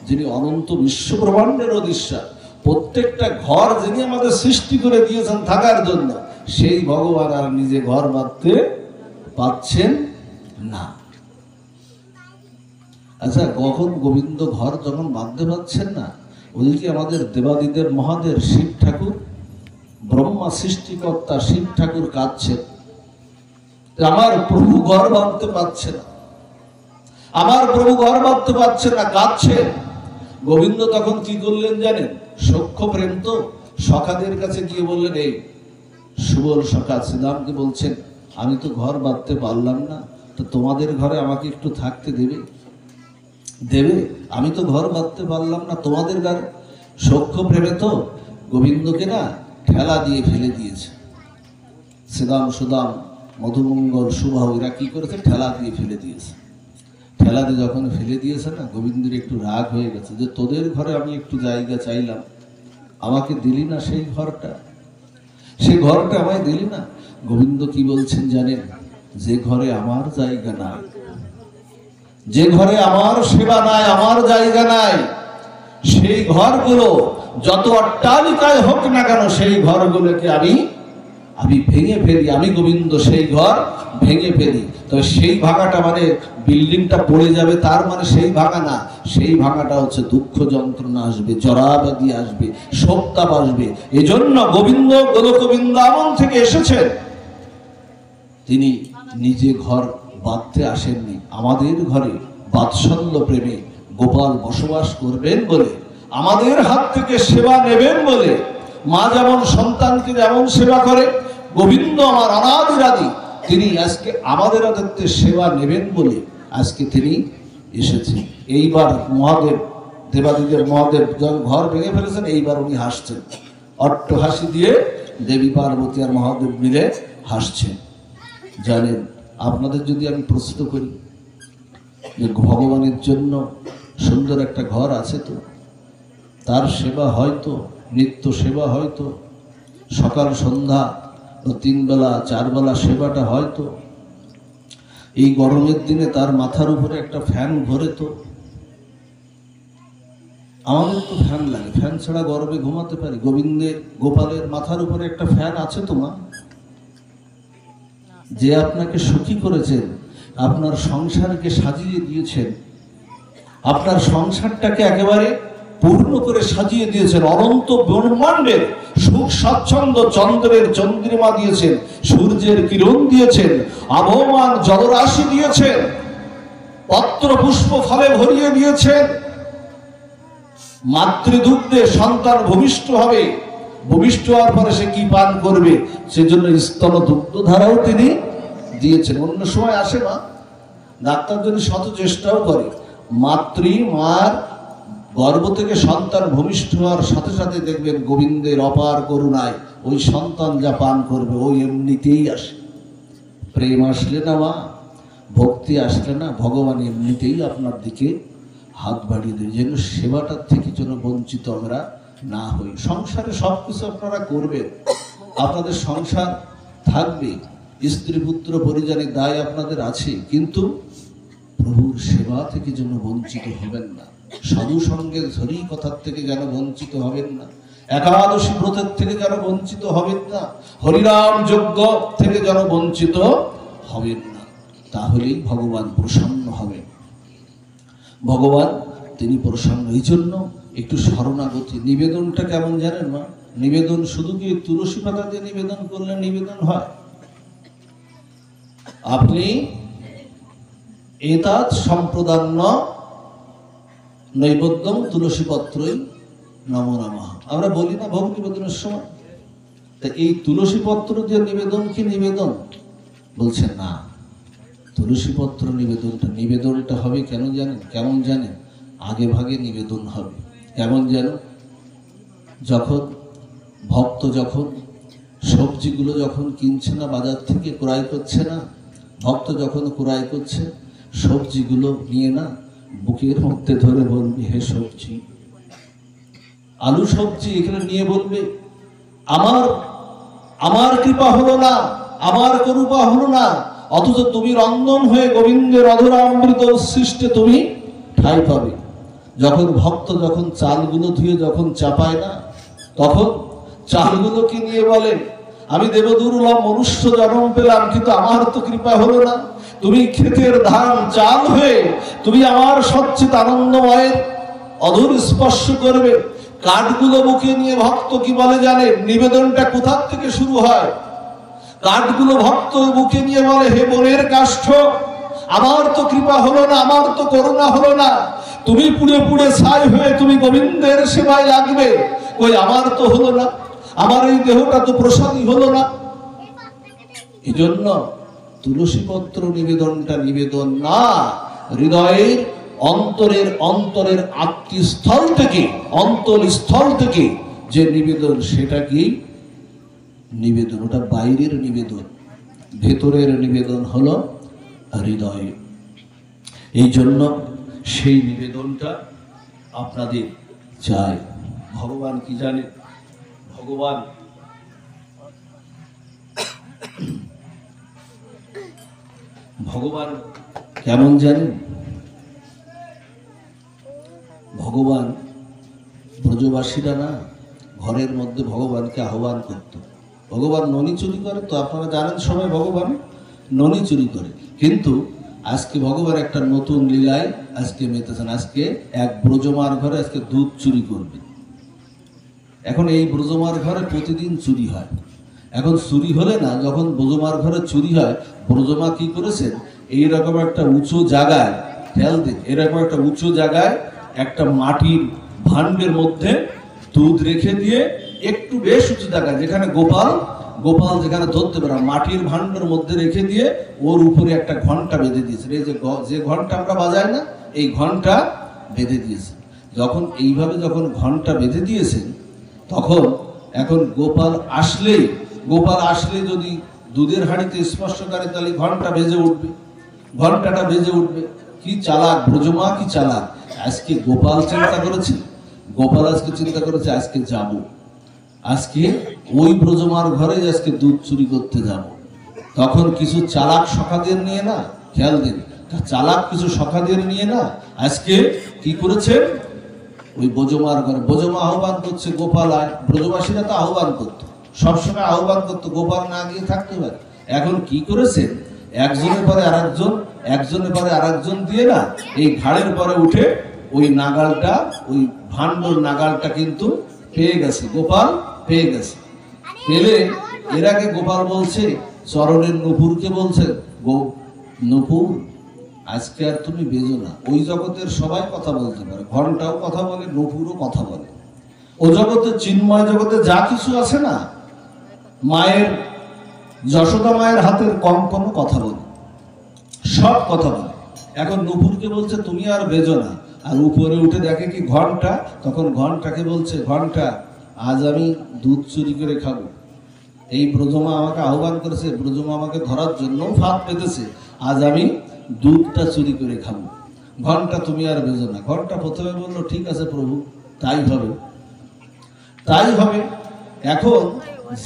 যিনি অনন্ত বিশ্ব ব্রহ্মাণ্ডের অধীশ্বর, প্রত্যেকটা ঘর যিনি আমাদের সৃষ্টি করে দিয়েছেন থাকার জন্য, সেই ভগবান আর নিজে ঘর বাঁধতে পাচ্ছেন না। আচ্ছা, কখন গোবিন্দ ঘর যখন বাঁধতে পারছেন না, ওদিকে আমাদের দেবাদিদেব মহাদেব শিব ঠাকুর, ব্রহ্মা সৃষ্টিকর্তা শিব ঠাকুর কাঁদছেন, আমার প্রভু ঘর বাঁধতে পারছে না, আমার প্রভু ঘর বাঁধতে পারছে না, কাঁদছেন। গোবিন্দ তখন কি করলেন জানেন? সখ্য প্রেম তো, সখাদের কাছে গিয়ে বললেন, এই সুবল সখা শ্রীরামকে বলছেন, আমি তো ঘর বাঁধতে পারলাম না, তো তোমাদের ঘরে আমাকে একটু থাকতে দেবে? আমি তো ঘর বাঁধতে পারলাম না, তোমাদের ঘরে। সখ্য প্রেমে তো গোবিন্দকে না ঠেলা দিয়ে ফেলে দিয়েছে। শ্রীদাম, সুদাম, মধুমঙ্গল, সুবাহু এরা কি করেছে? ঠেলা দিয়ে ফেলে দিয়েছে। ঠেলা দিয়ে যখন ফেলে দিয়েছে না, গোবিন্দের একটু রাগ হয়ে গেছে, যে তোদের ঘরে আমি একটু জায়গা চাইলাম, আমাকে দিলি না সেই ঘরটা আমায় দিলি না। গোবিন্দ কি বলছেন জানেন? যে ঘরে আমার জায়গা নাই, যে ঘরে আমার সেবা নাই, আমার জায়গা নাই, সেই ঘরগুলো যত অট্টালিকায় হোক না কেন, সেই ঘরগুলোকে আমি আমি ভেঙে ফেলি, আমি গোবিন্দ সেই ঘর ভেঙে ফেলি। তবে সেই ভাঙাটা মানে বিল্ডিংটা পড়ে যাবে তার মানে সেই ভাঙা না, সেই ভাঙাটা হচ্ছে দুঃখ যন্ত্রণা আসবে, জরাব্যাধি আসবে, শোকতাপ আসবে। এজন্য গোবিন্দ গোলক বৃন্দাবন থেকে এসেছেন, তিনি নিজে ঘর বাঁধতে আসেননি, আমাদের ঘরে বাৎসল্য প্রেমে গোপাল বসবাস করবেন বলে, আমাদের হাত থেকে সেবা নেবেন বলে। মা যেমন সন্তানকে যেমন সেবা করে, গোবিন্দ আমার অনাদিরাদি তিনি আজকে আমাদের হাতে সেবা নেবেন বলে আজকে তিনি এসেছেন। এইবার মহাদেব, দেবাদিদেব মহাদেব যখন ঘর ভেঙে ফেলেছেন, এইবার উনি হাসছেন, অট্ট হাসি দিয়ে দেবী পার্বতী আর মহাদেব মিলে হাসছেন। জানেন, আপনাদের যদি আমি প্রশ্ন করি যে ভগবানের জন্য সুন্দর একটা ঘর আছে তো, তার সেবা হয়তো, নিত্য সেবা হয়তো, সকাল সন্ধ্যা 3 বেলা 4 বেলা সেবাটা হয়তো, এই গরমের দিনে তার মাথার উপরে একটা ফ্যান ঘোরে তো। আমাদের তো ফ্যান লাগে, ফ্যান ছাড়া গরমে ঘুমাতে পারি। গোবিন্দের গোপালের মাথার উপরে একটা ফ্যান আছে তো মা? যে আপনাকে সুখী করেছেন, আপনার সংসারকে সাজিয়ে দিয়েছেন, আপনার সংসারটাকে একেবারে পূর্ণ করে সাজিয়ে দিয়েছেন, অনন্ত ব্রহ্মাণ্ডের সুখ স্বাচ্ছন্দ্য, চন্দ্রের চন্দ্রিমা দিয়েছেন, সূর্যের কিরণ দিয়েছেন, আবহমান জলরাশি দিয়েছেন, পত্র পুষ্প ফলে ভরিয়ে দিয়েছেন। মাতৃদুগ্ধে সন্তান ভূমিষ্ঠ হবে, ভূমিষ্ঠ হওয়ার পরে সে কি পান করবে, সেজন্য স্তন দুগ্ধ ধারাও তিনি দিয়েছেন। অন্য সময় আসে না, ডাক্তার যদি শত চেষ্টাও করে, মার গর্ভ থেকে সন্তান ভূমিষ্ঠ হওয়ার সাথে সাথে দেখবেন গোবিন্দের অপার করুণায় ওই সন্তান যা পান করবে ওই এমনিতেই আসে। প্রেম আসলে না মা, ভক্তি আসলে না, ভগবান এমনিতেই আপনার দিকে হাত বাড়িয়ে দেয়। যেন সেবাটার থেকে যেন বঞ্চিত আমরা না হই। সংসারে সব কিছু আপনারা করবেন, আপনাদের সংসার থাকবে, স্ত্রী পুত্র পরিজনের দায় আপনাদের আছে, কিন্তু প্রভুর সেবা থেকে যেন বঞ্চিত হবেন না, সাধু সঙ্গের ধরি কথার থেকে যেন বঞ্চিত হবেন না, একাদশী ব্রতের থেকে যেন বঞ্চিত হবেন না, হরিনাম যজ্ঞ থেকে যেন বঞ্চিত হবেন না। তাহলেই ভগবান প্রসন্ন হবেন। ভগবান তিনি প্রসন্ন। এই জন্য একটু শরণাগতি নিবেদনটা কেমন জানেন মা? নিবেদন শুধু কি তুলসী পাতা দিয়ে নিবেদন করলে নিবেদন হয়? আপনি এতাৎ সম্প্রদান্য নৈবেদ্যম তুলসী পত্রই নমো নমঃ আমরা বলি না ভোগ নিবেদনের সময়? তা এই তুলসী পত্র দিয়ে নিবেদন কি নিবেদন? বলছেন না, তুলসী পত্র নিবেদনটা হবে কেন জানেন? কেমন জানেন? আগে ভাগে নিবেদন হবে। কেমন যেন, যখন ভক্ত যখন সবজিগুলো যখন কিনছে না, বাজার থেকে ক্রয় করছে না, ভক্ত যখন ক্রয় করছে সবজিগুলো নিয়ে না বুকের মধ্যে ধরে বলবে, হে সবজি, আলু সবজি এখানে নিয়ে বলবে, আমার কৃপা হলো না, আমার করুণা হলো না, অথচ তুমি রন্ধন হয়ে গোবিন্দের অধরামৃত সৃষ্টে তুমি ঠাঁই পাবে। যখন ভক্ত যখন চালগুলো ধুয়ে যখন চাপায় না, তখন চালগুলোকে নিয়ে বলে, আমি দেবদুর্লভ মনুষ্য জন্ম পেলাম, কিন্তু আমার তো কৃপা হলো না, তুমি ক্ষেতের ধান চাল হয়ে তুমি আমার সচ্চিত আনন্দময়ের অধর স্পর্শ করবে। কাঠগুলো বুকে নিয়ে ভক্ত কি বলে জানে? নিবেদনটা কোথার থেকে শুরু হয়? কাঠগুলো ভক্ত বুকে নিয়ে বলে, হে বনের কাষ্ঠ, আমার তো কৃপা হলো না, আমার তো করুণা হলো না, তুমি পুড়ে পুড়ে ছাই হয়ে তুমি গোবিন্দের সেবায় লাগবে, ওই আমার তো হলো না, আমার এই দেহটা তো প্রসাদী হলো না। এই জন্য তুলসী পত্র নিবেদনটা নিবেদন না, হৃদয়ের অন্তরের আত্মস্থল থেকে, অন্তরস্থল থেকে যে নিবেদন, সেটা কি নিবেদন? ওটা বাইরের নিবেদন, ভেতরের নিবেদন হলো হৃদয়ে। এই জন্য সেই নিবেদনটা আপনাদের চাই। ভগবান কি জানে? ভগবান কেমন জানেন? ভগবান ব্রজবাসীরা না ঘরের মধ্যে ভগবানকে আহ্বান করত, ভগবান ননি চুরি করে? তো আপনারা জানেন সবাই ভগবান ননি চুরি করে। কিন্তু আজকে ভগবান একটা নতুন লীলায় আজকে মেতেছেন। আজকে এক ব্রজমার ঘরে আজকে দুধ চুরি করবে। এখন এই ব্রজমার ঘরে প্রতিদিন চুরি হয়। এখন চুরি হলে না, যখন ব্রজমার ঘরে চুরি হয়, ব্রজমা কি করেছেন, এইরকম একটা উঁচু জায়গায়, খেয়াল দিন, এরকম একটা উঁচু জায়গায় একটা মাটির ভাণ্ডের মধ্যে দুধ রেখে দিয়ে, একটু বেশ উঁচু জায়গায় যেখানে গোপাল যেখানে ধরতে পারে, মাটির ভাণ্ডের মধ্যে রেখে দিয়ে ওর উপরে একটা ঘন্টা বেঁধে দিয়েছে। এই যে ঘন্টা আমরা বাজাই না, এই ঘন্টা বেঁধে দিয়েছে। যখন এইভাবে ঘন্টা বেঁধে দিয়েছেন, তখন এখন গোপাল আসলে যদি দুধের হাঁড়িতে স্পর্শ করে, তাহলে ঘন্টাটা বেজে উঠবে। কি চালাক ব্রজমা, কি চালাক! আজকে গোপাল চিন্তা করেছে আজকে যাব, আজকে ওই ব্রজমার ঘরে আজকে দুধ চুরি করতে যাব। তখন কিছু চালাক সখাদের নিয়ে না, খেয়াল দিন, কিছু সখাদের নিয়ে না আজকে কি করেছে, ওই ব্রজমার ঘরে ব্রজমা আহ্বান করছে, গোপাল আয়। ব্রজবাসীরা তো আহ্বান করতো, সবসময় আহ্বান করতো, গোপাল না গিয়ে থাকতে পারে। এখন কি করেছে, একজনের পরে আরেকজন দিয়ে না, এই ঘাড়ের পরে উঠে ওই নাগালটা, ওই ভাণ্ডর নাগালটা কিন্তু পেয়ে গেছে, গোপাল পেয়ে গেছে। পেলে এর আগে গোপাল বলছে, চরণের নুপুরকে বলছে, নুপুর আজকে আর তুমি বেজো না। ওই জগতের সবাই কথা বলতে পারে, ঘন্টাও কথা বলে, নুপুরও কথা বলে। ও জগতে, চিন্ময় জগতে যা কিছু আছে না, মায়ের, যশোদা মায়ের হাতের কম কোনো কথা বলে, সব কথা বলে। এখন নুপুরকে বলছে তুমি আর বেজো না। আর উপরে উঠে দেখে কি ঘন্টা, তখন ঘন্টাকে বলছে, ঘন্টা আজ আমি দুধ চুরি করে খাবো। এই ব্রজমা আমাকে আহ্বান করেছে, ব্রজমা আমাকে ধরার জন্য ফাঁদ পেতেছে, আজ আমি দুধটা চুরি করে খাবো। ঘন্টা তুমি আর বেজো না। ঘন্টা প্রথমে বললো ঠিক আছে প্রভু, তাই হবে। এখন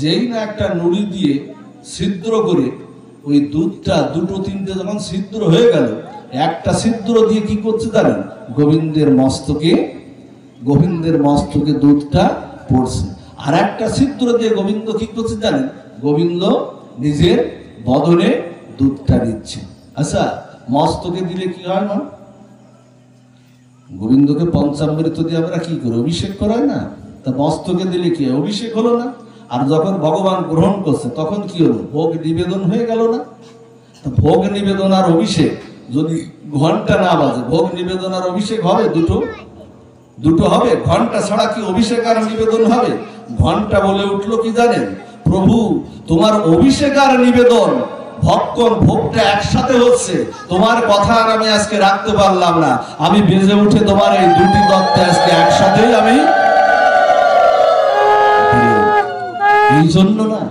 যেই না একটা নুড়ি দিয়ে ছিদ্র করে ওই দুধটা, দুটো তিনটে যখন ছিদ্র হয়ে গেল, একটা ছিদ্র দিয়ে কি করছে জানেন, গোবিন্দের মস্তকে দুধটা পড়ছে। আর একটা ছিদ্র দিয়ে গোবিন্দ কি করছে জানেন, গোবিন্দ নিজের বদনে দুধটা দিচ্ছে। আচ্ছা, মস্তকে দিলে কি হয় না, গোবিন্দকে পঞ্চামৃত দিয়ে আমরা কি করি, অভিষেক করাই না? তা মস্তকে দিলে কি অভিষেক হলো না? আর যখন ভগবান গ্রহণ করছে তখন কি হলো, ভোগ নিবেদন হয়ে গেল না? ভোগ নিবেদন আর অভিষেক যদি ঘন্টা না বাজে, ভোগ নিবেদন আর অভিষেক হবে দুটো হবে? ঘন্টা ছাড়া কি অভিষেক আর নিবেদন হবে? ঘন্টা বলে উঠলো কি জানেন, প্রভু তোমার অভিষেক আর নিবেদন, ভোগটা একসাথে হচ্ছে, তোমার কথা আর আমি আজকে রাখতে পারলাম না, আমি বেজে উঠে তোমার এই দুটি দত্তে আজকে একসাথেই আমি। এই জন্য না,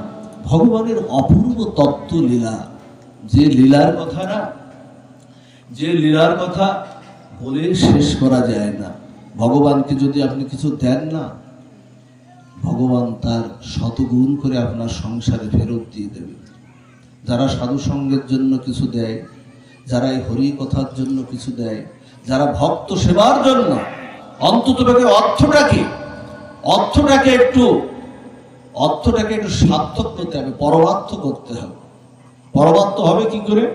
ভগবানের অপূর্ব তত্ত্ব লীলা, যে লীলার কথা বলে শেষ করা যায় না। ভগবানকে যদি আপনি কিছু দেন না, ভগবান তার শতগুণ করে আপনার সংসারে ফেরত দিয়ে দেবে। যারা সাধু সঙ্গের জন্য কিছু দেয়, যারা এই হরি কথার জন্য কিছু দেয়, যারা ভক্ত সেবার জন্য, অন্তত অর্থটাকে একটু সার্থক করতে হবে, পরমার্থ করতে হবে। পরমার্থ হবে কি করে?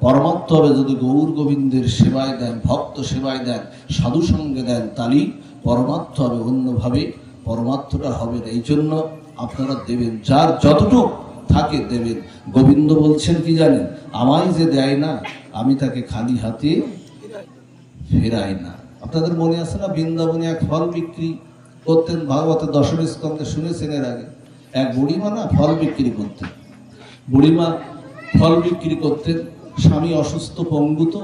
পরমার্থ হবে যদি গৌর গোবিন্দের সেবায় দেন, ভক্ত সেবায় দেন, সাধু সঙ্গে দেন, তালি পরমার্থ হবে। অন্যভাবে পরমার্থটা হবে না। এই জন্য আপনারা দেবেন, যার যতটুকু থাকে দেবেন। গোবিন্দ বলছেন কি জানেন, আমায় যে দেয় না আমি তাকে খালি হাতে ফেরাই না। আপনাদের মনে আছে না, বৃন্দাবনে এক ফল বিক্রি করতেন, ভাগবতের দশম স্কন্ধে শুনেছেন এর আগে। এক বুড়িমা না ফল বিক্রি করতেন, স্বামী অসুস্থ, পঙ্গু, তো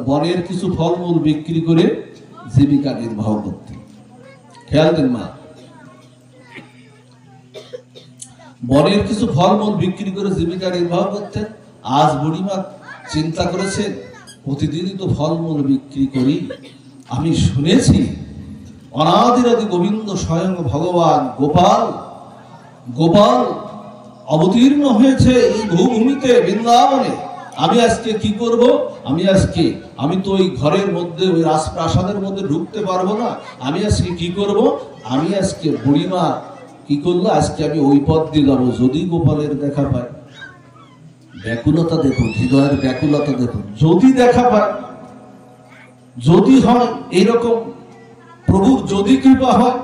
বনের কিছু ফলমূল বিক্রি করে জীবিকা নির্বাহ করতেন। খেয়াল দেন মা, বনের কিছু ফলমূল বিক্রি করে জীবিকা নির্বাহ করতেন। আজ বুড়িমা চিন্তা করেছেন, প্রতিদিনই তো ফলমূল বিক্রি করি, আমি শুনেছি অনাদিরাদি গোবিন্দ স্বয়ং ভগবান গোপাল অবতীর্ণ হয়েছে এই ভূমিতে, বৃন্দাবনে। আমি আজকে কি করব? আমি তো ওই ঘরের মধ্যে, ওই রাজপ্রাসাদের মধ্যে ঢুকতে পারবো না। আমি আজকে কি করব? আমি আজকে বুড়িমা কি করলো, আজকে আমি ওই পথ দিয়ে যাবো, যদি গোপালের দেখা পায়। ব্যাকুলতা দেখুন, হৃদয়ের ব্যাকুলতা দেখুন। যদি দেখা পায়, যদি হয় এইরকম, প্রভুর যদি কৃপা হয়,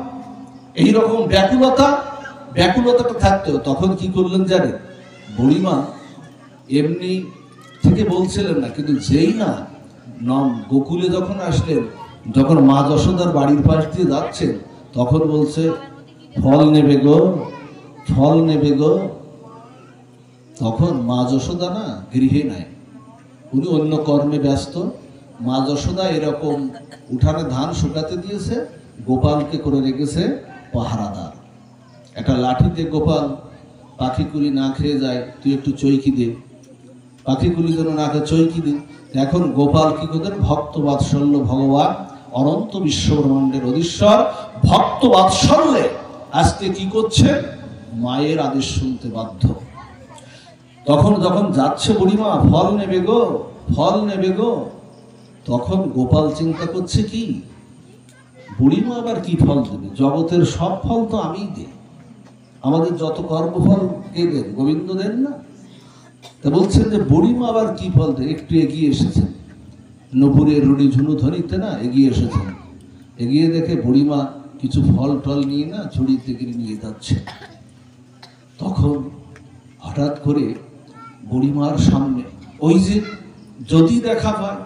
এইরকম ব্যাকুলতাটা থাকতো। তখন কি করলেন জানেন, বুড়িমা এমনি থেকে বলছিলেন না, কিন্তু যেই না গোকুলে যখন আসলেন, যখন মা যশোদার বাড়ির পাশ দিয়ে যাচ্ছেন, তখন বলছে ফল নেবে গো, ফল নেবে গো। তখন মা যশোদা না গৃহে নাই, উনি অন্য কর্মে ব্যস্ত। মা যশোদা এরকম উঠানে ধান শুকাতে দিয়েছে, গোপালকে করে রেখেছে পাহারাদার। একটা লাঠিতে গোপাল পাখিকুলি না খেয়ে যায়, তুই একটু চৈকি দে, পাখিকুলি যেন না খেয়ে চৈকি দে। এখন গোপাল কি করতেন, ভক্ত বাৎসল্য ভগবান, অনন্ত বিশ্বব্রহ্মাণ্ডের অধীশ্বর, ভক্ত বাৎসল্যে আজকে কি করছে, মায়ের আদেশ শুনতে বাধ্য। তখন যখন যাচ্ছে বুড়িমা, ফল নেবে গো, ফল নেবে গো, তখন গোপাল চিন্তা করছে কি, বুড়িমা আবার কি ফল দেবে, জগতের সব ফল তো আমিই দিই, আমাদের যত কর্মফল কে দেন, গোবিন্দ দেন না। তা বলছেন যে বুড়িমা আবার কি ফল দেয়। একটু এগিয়ে এসেছেন, নপুরের রুড়ি ঝুনু ধরিতে না এগিয়ে এসেছেন, এগিয়ে দেখে বুড়িমা কিছু ফল টল নিয়ে না ঝুড়ি থেকে নিয়ে যাচ্ছে। তখন হঠাৎ করে বুড়িমার সামনে ওই যে যদি দেখা পায়,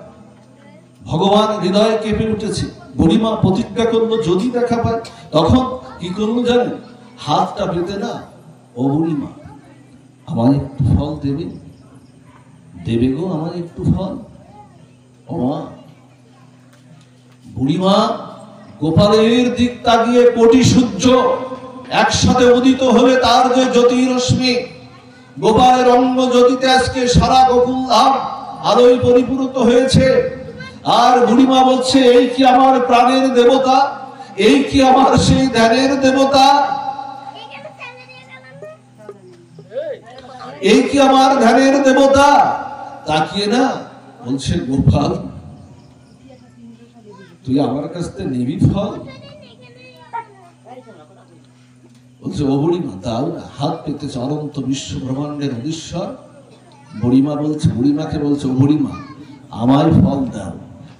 ভগবান হৃদয়ে কেঁপে উঠেছে। বুড়িমা প্রতিজ্ঞা করলো যদি দেখা পায়। তখন কি করলো জানেন, হাতটা পেতে না, ও বুড়িমা আমার একটু ফল দেবে, দেবে গো আমার একটু ফল। ও মা, বুড়িমা গোপালের দিক তাকিয়ে কোটি সূর্য একসাথে উদিত হলে তার যে জ্যোতিরশ্মি, গোপালের অঙ্গ জ্যোতিতে আজকে সারা গোকুল ধাম আলোয় পরিপূর্ত হয়েছে। আর বুড়িমা বলছে, এই কি আমার প্রাণের দেবতা, এই কি আমার সেই ধ্যানের দেবতা, এই কি আমার ধ্যানের দেবতা। তাকিয়ে না বলছে, গোপাল তুই আমার কাছ থেকে নিবি ফল। বলছে, ও বুড়িমা দাও না, হাত পেতেছে অনন্ত বিশ্ব ব্রহ্মাণ্ডের অধীশ্বর। বুড়িমা বলছে, বুড়িমাকে বলছে, ও বুড়িমা আমায় ফল দাও,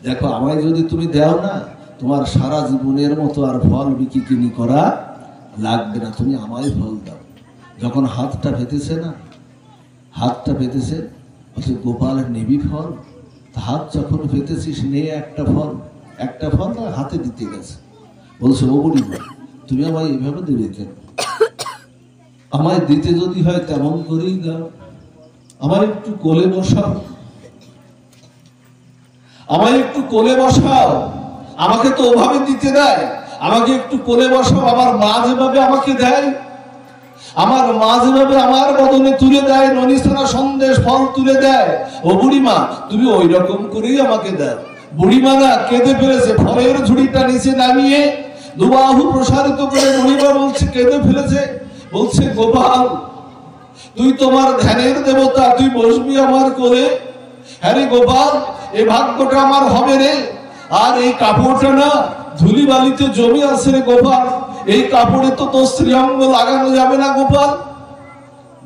দেখো আমায় যদি তুমি দাও না, তোমার সারা জীবনের মতো আর ফল বিকিকিনি করা লাগবে না, তুমি আমায় ফল দাও। যখন হাতটা পেতেছে না, হাতটা পেতেছে, বলছে গোপাল নিবি ফল। হাত যখন পেতেছিস নে একটা ফল, একটা ফল তার হাতে দিতে গেছে। বলছে, ও বুড়িমা তুমি আমায় এভাবে দেবে কেন, আমায় দিতে যদি হয় তেমন করেই দাও, আমার একটু কোলে বসাও, আমায় একটু কোলে বসাও। আমাকে তো ওভাবে দিতে দেয়, আমাকে একটু কোলে বসাও। আমার মা যেভাবে আমাকে দেয়, আমার মা যেভাবে আমার বদনে তুলে দেয়, ননিছানা সন্দেশ ফল তুলে দেয়, ও বুড়িমা তুমি ওই রকম করেই আমাকে দাও। বুড়িমা না কেঁদে ফেলেছে, ফলের ঝুড়িটা নিচে নামিয়ে দুবাহু প্রসারিত করে বুড়িমা বলছে, কেঁদে ফেলেছে। বলছে, গোপাল তুই তোমার ধ্যানের দেবতা, তুই বসবি আমার কোলে। হ্যাঁ রে গোপাল, এই ভাগ্যটা আমার হবে রে। আর এই কাপড়টা না ধুলি বালিতে জমে আছে রে গোপাল, এই কাপড়ে তো তোর শ্রীঅঙ্গ লাগানো যাবে না গোপাল।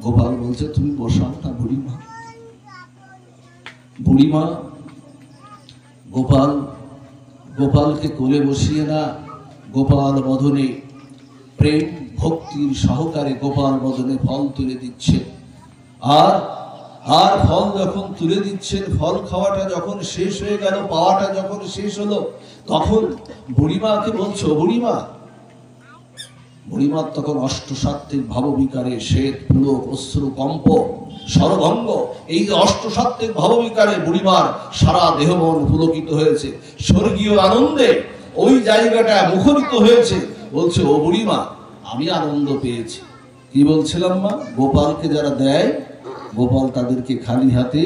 গোপাল বলছে, তুমি বসাও না বুড়িমা। বুড়িমা গোপালকে কোলে বসিয়ে না গোপাল বদনে প্রেম ভক্তির সহকারে গোপাল বদনে ফল তুলে দিচ্ছে। আর ফল যখন তুলে দিচ্ছেন, ফল খাওয়াটা যখন শেষ হয়ে গেল, পাওয়াটা যখন শেষ হলো, তখন বুড়িমাকে বলছো, বুড়িমা বুড়িমার তখন অষ্টসাত্ত্বিক ভাববিকারে শ্বেত পুলক অশ্রু কম্প সরভঙ্গ, এই যে অষ্টসাত্ত্বিক ভাববিকারে বুড়িমার সারা দেহ মন পুলকিত হয়েছে, স্বর্গীয় আনন্দে ওই জায়গাটা মুখরিত হয়েছে। বলছে, ও বুড়িমা আমি আনন্দ পেয়েছি। কি বলছিলাম মা, গোপালকে যারা দেয়, গোপাল তাদেরকে খালি হাতে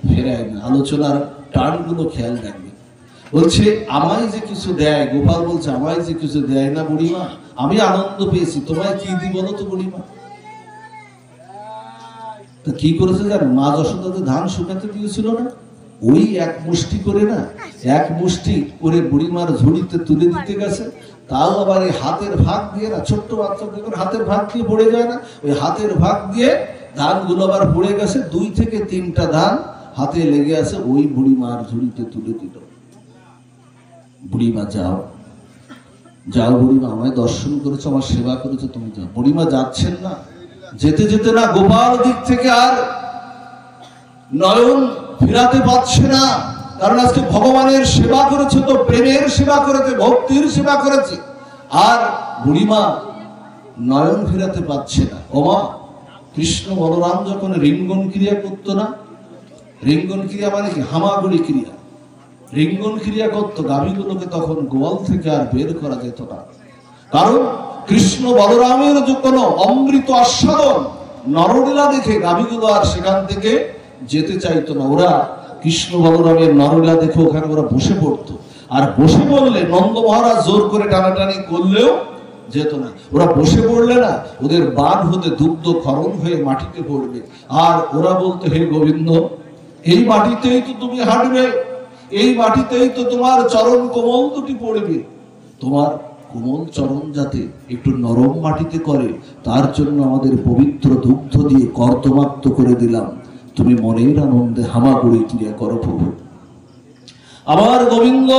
ফেরায় না। আলোচনার টানগুলো খেয়াল রাখবে। বলছে, আমায় যে কিছু দেয়, গোপাল বলছে আমায় যে কিছু দেয় না বুড়িমা, আমি আনন্দ পেয়েছি। তোমায় কি দিব বলো তো বুড়িমা। তো কি করেছে জানো, মা যশোদাকে ধান শুকাতে দিয়েছিল না, ওই এক মুষ্টি করে না, এক মুষ্টি করে বুড়িমার ঝুড়িতে তুলে দিতে গেছে, তাও আবার এই হাতের ভাগ দিয়ে না, ছোট্ট বাচ্চাকে করে হাতের ভাগ দিয়ে পড়ে যায় না, ওই হাতের ভাগ দিয়ে ধানগুলো আবার পড়ে গেছে, 2 থেকে 3টা ধান হাতে লেগে আছে, ওই বুড়িমার ঝুড়িতে তুলে দিল। বুড়িমা যাও যাও বুড়িমা, আমায় দর্শন করেছো, আমার সেবা করেছো, তুমি যাও। বুড়িমা যাচ্ছেন না, যেতে যেতে না গোপাল দিক থেকে আর নয়ন ফিরাতে পারছে না, কারণ আজকে ভগবানের সেবা করেছে, তো প্রেমের সেবা করেছে, ভক্তির সেবা করেছে, আর বুড়িমা নয়ন ফিরাতে পারছে না। ওমা, কৃষ্ণ বলরাম যখন রিঙ্গন ক্রিয়া করতো না, রিঙ্গন ক্রিয়া মানে কি, হামাগুড়ি ক্রিয়া, রিঙ্গন ক্রিয়া করতো, গাভীগুলোকে তখন গোয়াল থেকে আর বের করা যেত না, কারণ কৃষ্ণ বলরামের যে কোনো অমৃত আস্বাদন নরলীলা দেখে গাভীগুলো আর সেখান থেকে যেতে চাইতো না। ওরা কৃষ্ণ বলরামের নরলীলা দেখে ওখানে ওরা বসে পড়তো, আর বসে পড়লে নন্দ মহারাজ জোর করে টানাটানি করলেও যেত না। ওরা বসে পড়লে না, ওদের বান হতে দুগ্ধ খরণ হয়ে মাটিতে পড়বে, আর ওরা বলতো, হে গোবিন্দ, এই মাটিতেই তো তুমি হাঁটবে, এই মাটিতেই তো তোমার চরণ কোমল দুটি পড়বে, তোমার কোমল চরণ যাতে একটু নরম মাটিতে করে, তার জন্য আমাদের পবিত্র দুগ্ধ দিয়ে কর্দমাক্ত করে দিলাম, তুমি মনের আনন্দে হামাগুড়ি ক্রিয়া করো প্রভু। আমার গোবিন্দ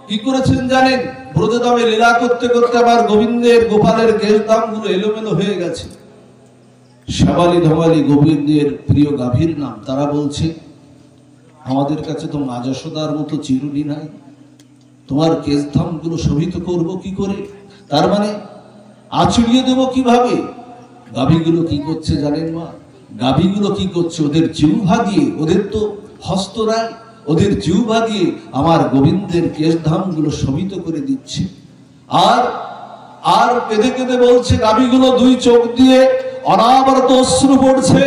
কি করেছেন জানেন? ব্রজধামে লীলা করতে করতে আমার গোবিন্দের গোপালের কেশদামগুলো এলোমেলো হয়ে গেছে। শ্যামালি ধমালি গোবিন্দের প্রিয় গাভীর নাম, তারা বলছে, আমাদের কাছে তো মা যশোদার মতো চিরুনি নাই, তোমার কেশধামগুলো শোভিত করব কি করে, তার মানে আচড়িয়ে দেব কিভাবে? গাভীগুলো কি করছে জানেন মা? গাভীগুলো কি করছে, ওদের জিহ্বা দিয়ে, ওদের তো হস্ত নাই, ওদের জিহ্বা দিয়ে আমার গোবিন্দের কেশধামগুলো শোভিত করে দিচ্ছে। আর আর কেঁদে কেঁদে বলছে, গাভীগুলো 2 চোখ দিয়ে অনাবরত অশ্রু পড়ছে,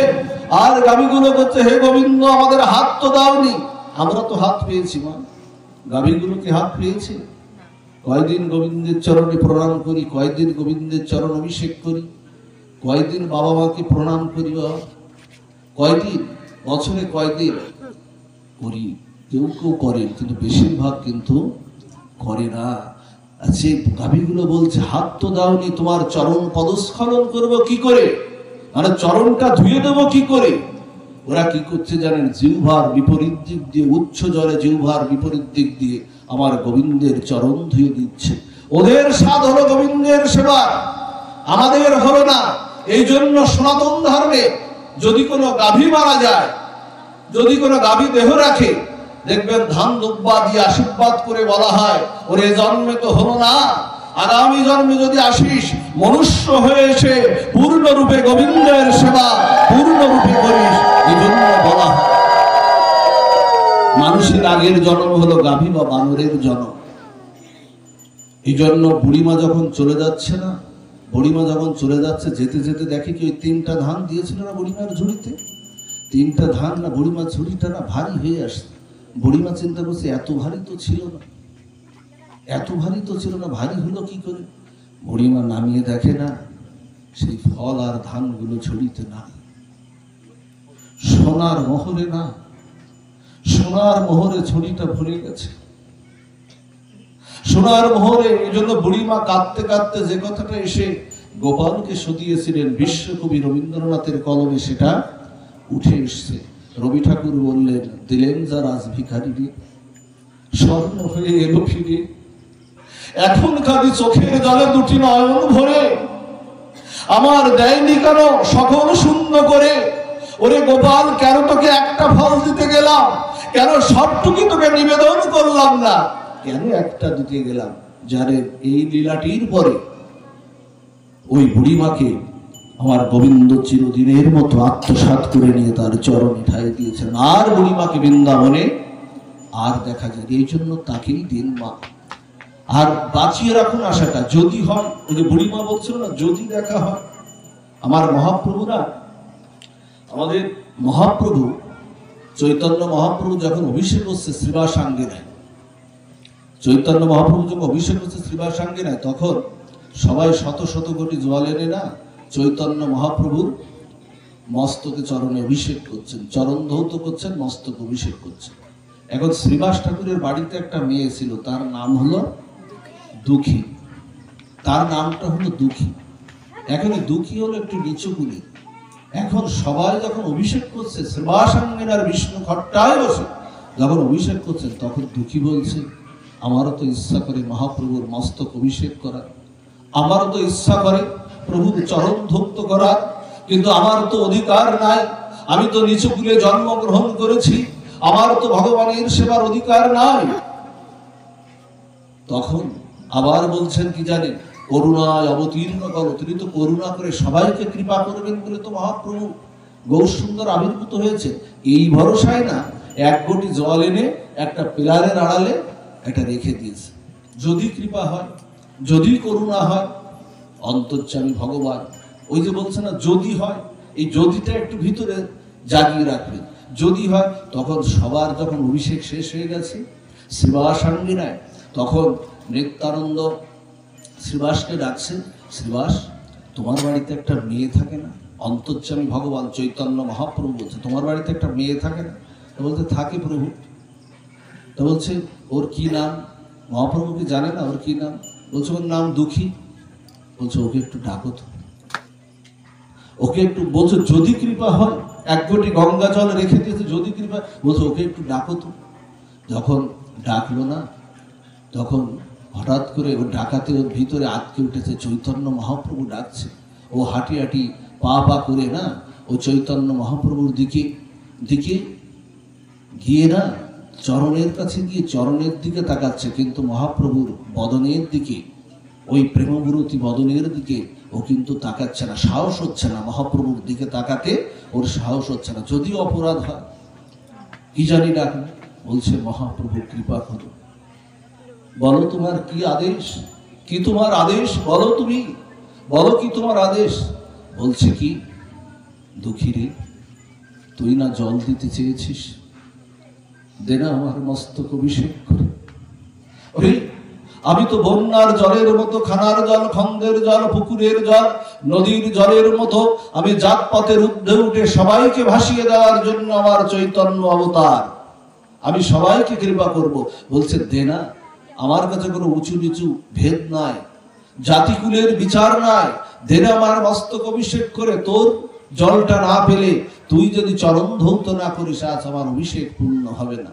আর গাভীগুলো করছে, হে গোবিন্দ, আমাদের হাত তো দাওনি। আমরা তো হাত পেয়েছি মা, গাভীগুলো কি হাত পেয়েছে? কয়দিন গোবিন্দের চরণে প্রণাম করি, কয়দিন গোবিন্দের চরণ অভিষেক করি, কয়দিন বাবা মাকে প্রণাম করি, বাবা কয়দিন, বছরে কয়দিন করি? কেউ কেউ করেন, কিন্তু বেশিরভাগ কিন্তু করে না। আচ্ছা, গাভীগুলো বলছে, হাত তো দাওনি, তোমার চরণ পদস্খলন করবো কি করে, মানে চরণটা ধুয়ে দেবো কি করে? ওরা কি করছে জানেন? জিহ্বার বিপরীত দিক দিয়ে, উচ্চ জলে জিহ্বার বিপরীত দিক দিয়ে আমার গোবিন্দের চরণ ধুয়ে দিচ্ছে। ওদের স্বাদ হলো গোবিন্দের সেবা, আমাদের হলো না। এই জন্য সনাতন ধর্মে যদি কোনো গাভী মারা যায়, যদি কোনো গাভী দেহ রাখে, দেখবেন ধান দুব্বা দিয়ে আশীর্বাদ করে বলা হয়, ওরে জন্মে তো হলো না, আগামী জন্মে যদি আসিস, মনুষ্য হয়ে এসে পূর্ণরূপে গোবিন্দের সেবা পূর্ণরূপে করিস। এই জন্য বলা হয় মানুষের আগের জন্ম হলো গাভী বা বানরের জন্ম। এই জন্য বুড়িমা যখন চলে যাচ্ছে না, বুড়িমা যখন চলে যাচ্ছে, যেতে যেতে দেখে কি ওই 3টা ধান দিয়েছিল না বুড়িমার ঝুড়িতে, 3টা ধান না বুড়িমার ঝুড়িটা না ভারী হয়ে আসছে। বুড়িমা চিন্তা করছে, এত ভারী তো ছিল না, এত ভারী তো ছিল না, ভারী হলো কি করে? বুড়িমা নামিয়ে দেখে না, সেই ফল আর ধানগুলো ঝুড়িতে না, সোনার মোহরে না, সোনার মোহরে ঝুড়িটা ভরে গেছে, সোনার মোহরে। এই জন্য বুড়িমা কাঁদতে কাঁদতে যে কথাটা এসে গোপালকে শুধিয়েছিলেন, বিশ্বকবি রবীন্দ্রনাথের কলমে সেটা উঠে এসছে। রবি ঠাকুর বললেন, দিলেন যা রাজ ভিখারিরে, স্বর্ণ হয়ে এলো ফিরে, এখন কাঁদি চোখের জলে 2টি নয়ন ভরে, আমার দেয়নি কেন সকল শূন্য করে। ওরে গোপাল, কেন তোকে একটা ফল দিতে গেলাম, কেন সবটুকু তোকে নিবেদন করলাম না, কেন একটা দিতে গেলাম? যারে এই লীলাটির পরে ওই বুড়িমাকে আমার গোবিন্দ চিরদিনের মতো আত্মসাৎ করে নিয়ে তার চরণে ঠাঁই দিয়েছেন, আর বুড়িমাকে বৃন্দাবনে আর দেখা যায়। এই জন্য তাকেই দিন মা, আর বাঁচিয়ে রাখুন আশাটা, যদি হয়। ওই যে বুড়িমা বলছিল না, যদি দেখা হয়। আমার মহাপ্রভুরা, আমাদের মহাপ্রভু চৈতন্য মহাপ্রভু যখন অভিষেক হচ্ছে শ্রীবাসাঙ্গিনায়, চৈতন্য মহাপ্রভু যখন অভিষেক হচ্ছে শ্রীবাসাঙ্গিনায়, তখন সবাই শত শত কোটি জল এনে না চৈতন্য মহাপ্রভুর মস্তকে চরণে অভিষেক করছেন, চরণ ধৌত করছেন, মস্তক অভিষেক করছেন। এখন শ্রীবাস ঠাকুরের বাড়িতে একটা মেয়ে ছিল, তার নাম হলো দুঃখী। তার নামটা হলো দুঃখী। এখন দুঃখী হলো একটু নিচুকুলি। এখন সবাই যখন অভিষেক করছে, শ্রীবাসাঙ্গিনার বিষ্ণু খট্টায় বসে যখন অভিষেক করছেন, তখন দুঃখী বলছে, আমারও তো ইচ্ছা করে মহাপ্রভুর মস্তক অভিষেক করার, আমারও তো ইচ্ছা করে প্রভুর চরণ ধৌত করার, কিন্তু আমার তো অধিকার নাই। আমি তো নিচুকুলে জন্মগ্রহণ করেছি, আমার তো ভগবানের সেবার অধিকার নাই। তখন আবার বলছেন কি জানেন, করুণায় অবতীর্ণ করো। তিনি তো করুণা করে সবাইকে কৃপা করবেন বলে তো মহাপ্রভু গৌর সুন্দর আবির্ভূত হয়েছে। এই ভরসায় না এক ঘটি জল এনে একটা পিলারের আড়ালে এটা রেখে দিয়েছে। যদি কৃপা হয়, যদি করুণা হয়, অন্তর্যামী ভগবান ওই যে বলছে না যদি হয়, এই যদিটা একটু ভিতরে জাগিয়ে রাখবেন। যদি হয়, তখন সবার যখন অভিষেক শেষ হয়ে গেছে শ্রীবাসাঙ্গিনায়, তখন নিত্যানন্দ শ্রীবাসকে ডাকছেন, শ্রীবাস তোমার বাড়িতে একটা মেয়ে থাকে না? অন্তর্যামী ভগবান চৈতন্য মহাপ্রভু বলছে, তোমার বাড়িতে একটা মেয়ে থাকে না? তো বলতে থাকে প্রভু। তো বলছে ওর কি নাম? মহাপ্রভু কি জানে না ওর কি নাম? বলছে ওর নাম দুঃখী। বলছে ওকে একটু ডাকো তো, ওকে একটু। বলছে যদি কৃপা হয়, এক ঘটি গঙ্গা জল রেখে দিয়েছে, যদি কৃপা। বলছে ওকে একটু ডাকো তো। যখন ডাকলো না, তখন হঠাৎ করে ও ডাকাতে ওর ভিতরে আটকে উঠেছে। চৈতন্য মহাপ্রভু ডাকছে, ও হাঁটি হাঁটি পা পা করে না ও চৈতন্য মহাপ্রভুর দিকে দিকে গিয়ে না চরণের কাছে গিয়ে চরণের দিকে তাকাচ্ছে, কিন্তু মহাপ্রভুর বদনের দিকে, ওই প্রেমমূরতি বদনের দিকে ও কিন্তু তাকাচ্ছে না। সাহস হচ্ছে না মহাপ্রভুর দিকে তাকাতে, ওর সাহস হচ্ছে না। যদি অপরাধ হয়, কি জানি ডাকবে। বলছে মহাপ্রভু কৃপা করো, বলো তোমার কি আদেশ, কি তোমার আদেশ, বলো তুমি, বলো কি তোমার আদেশ। বলছে কি, দুঃখী রে, তুই না জল দিতে চেয়েছিস, দে না আমার মস্তক অভিষেক করে। ওরে আমি তো বন্যার জলের মতো, খানার জল, খন্দের জল, পুকুরের জল, নদীর জলের মতো আমি জাতপাতের ঊর্ধ্বে উঠে সবাইকে ভাসিয়ে দেওয়ার জন্য আমার চৈতন্য অবতার, আমি সবাইকে কৃপা করব। বলছে দে না, আমার কাছে কোনো উঁচু নিচু ভেদ নাই, জাতিকুলের বিচার নাই, দে না আমার মস্তক অভিষেক করে। তোর জলটা না পেলে, তুই যদি চরণ ধৌত না করিস, আজ আমার অভিষেক পূর্ণ হবে না।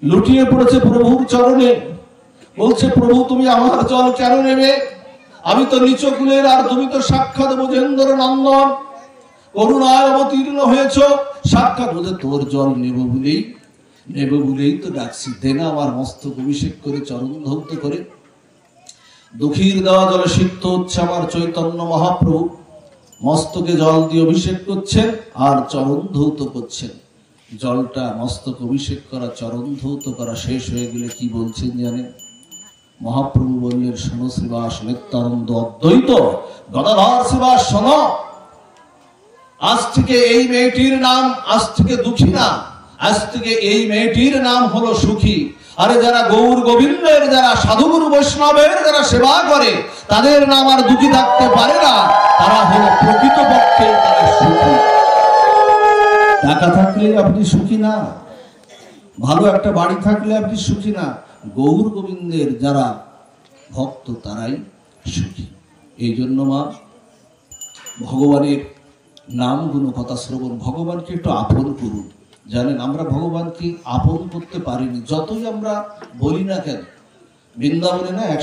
লুটিয়ে পড়েছে প্রভুর চরণে, বলছে প্রভু তুমি আমার জল কেন নেবে? আমি তো নিচকুলের, আর তুমি তো সাক্ষাৎ ব্রজেন্দ্র নন্দন, করুণায় অবতীর্ণ হয়েছ, সাক্ষাৎ। বলছে তোর জল নেব বলেই তো ডাকছি, দে না আমার মস্তক অভিষেক করে, চরণ ধৌত করে। দুঃখীর দেওয়া জলে সিক্ত হচ্ছে আমার চৈতন্য মহাপ্রভু, মস্তকে জল দিয়ে অভিষেক করছেন আর চরণ ধৌত করছেন। জলটা মস্তক অভিষেক করা, চরণ ধৌত করা শেষ হয়ে গেলে কি বলছেন জানেন? মহাপ্রভু বললেন, শোনো শ্রীবাস, নিত্যানন্দ অদ্বৈত গদাধর শ্রীবাস, শোনো, আজ থেকে এই মেয়েটির নাম, আজ থেকে দুঃখী না, আজ থেকে এই মেয়েটির নাম হলো সুখী। আরে যারা গৌর গোবিন্দের, যারা সাধুগুরু বৈষ্ণবের যারা সেবা করে, তাদের নাম আর দুঃখী থাকতে পারে না, তারা হলো প্রকৃতপক্ষে তারা সুখী। টাকা থাকলে আপনি সুখী না, ভালো একটা বাড়ি থাকলে আপনি সুখী না, গৌর গোবিন্দের যারা ভক্ত তারাই সুখী। এই জন্য মা, ভগবানের নাম গুণ কথা শ্রবণ, ভগবানকে একটু আপন করুন। জানেন আমরা ভগবানকে আপন করতে পারিনি, যতই আমরা বলি না কেন। বৃন্দাবনে না এক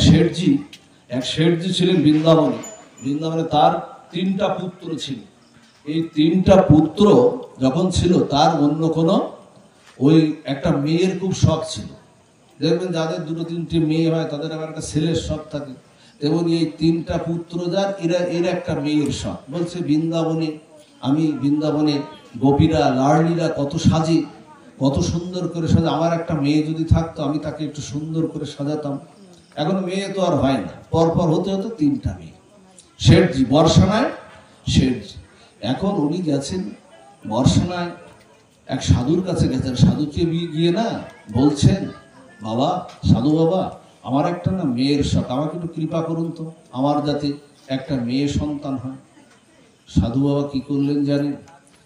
শেঠজি ছিলেন বৃন্দাবনে তার 3টা পুত্র ছিল। এই 3টা পুত্র যখন ছিল, তার অন্য কোনো ওই একটা মেয়ের খুব শখ ছিল। দেখবেন যাদের 2-3টে মেয়ে হয়, তাদের আবার একটা ছেলের শখ থাকে। তেমন এই 3টা পুত্র যার, এর একটা মেয়ের শখ। বলছে বৃন্দাবনে গোপীরা, লাড়লিরা কত সাজে, কত সুন্দর করে সাজে, আমার একটা মেয়ে যদি থাকতো, আমি তাকে একটু সুন্দর করে সাজাতাম। এখন মেয়ে তো আর হয় না, পরপর হতে হতে 3টা মেয়ে। শেঠজি বর্ষানায়, শেঠজি এখন উনি গেছেন বর্ষানায়, এক সাধুর কাছে গেছেন। সাধুকে গিয়ে না বলছেন, বাবা, সাধু বাবা, আমার একটা না মেয়ের শখ, আমাকে একটু কৃপা করুন তো, আমার যাতে একটা মেয়ে সন্তান হয়। সাধু বাবা কি করলেন জানেন?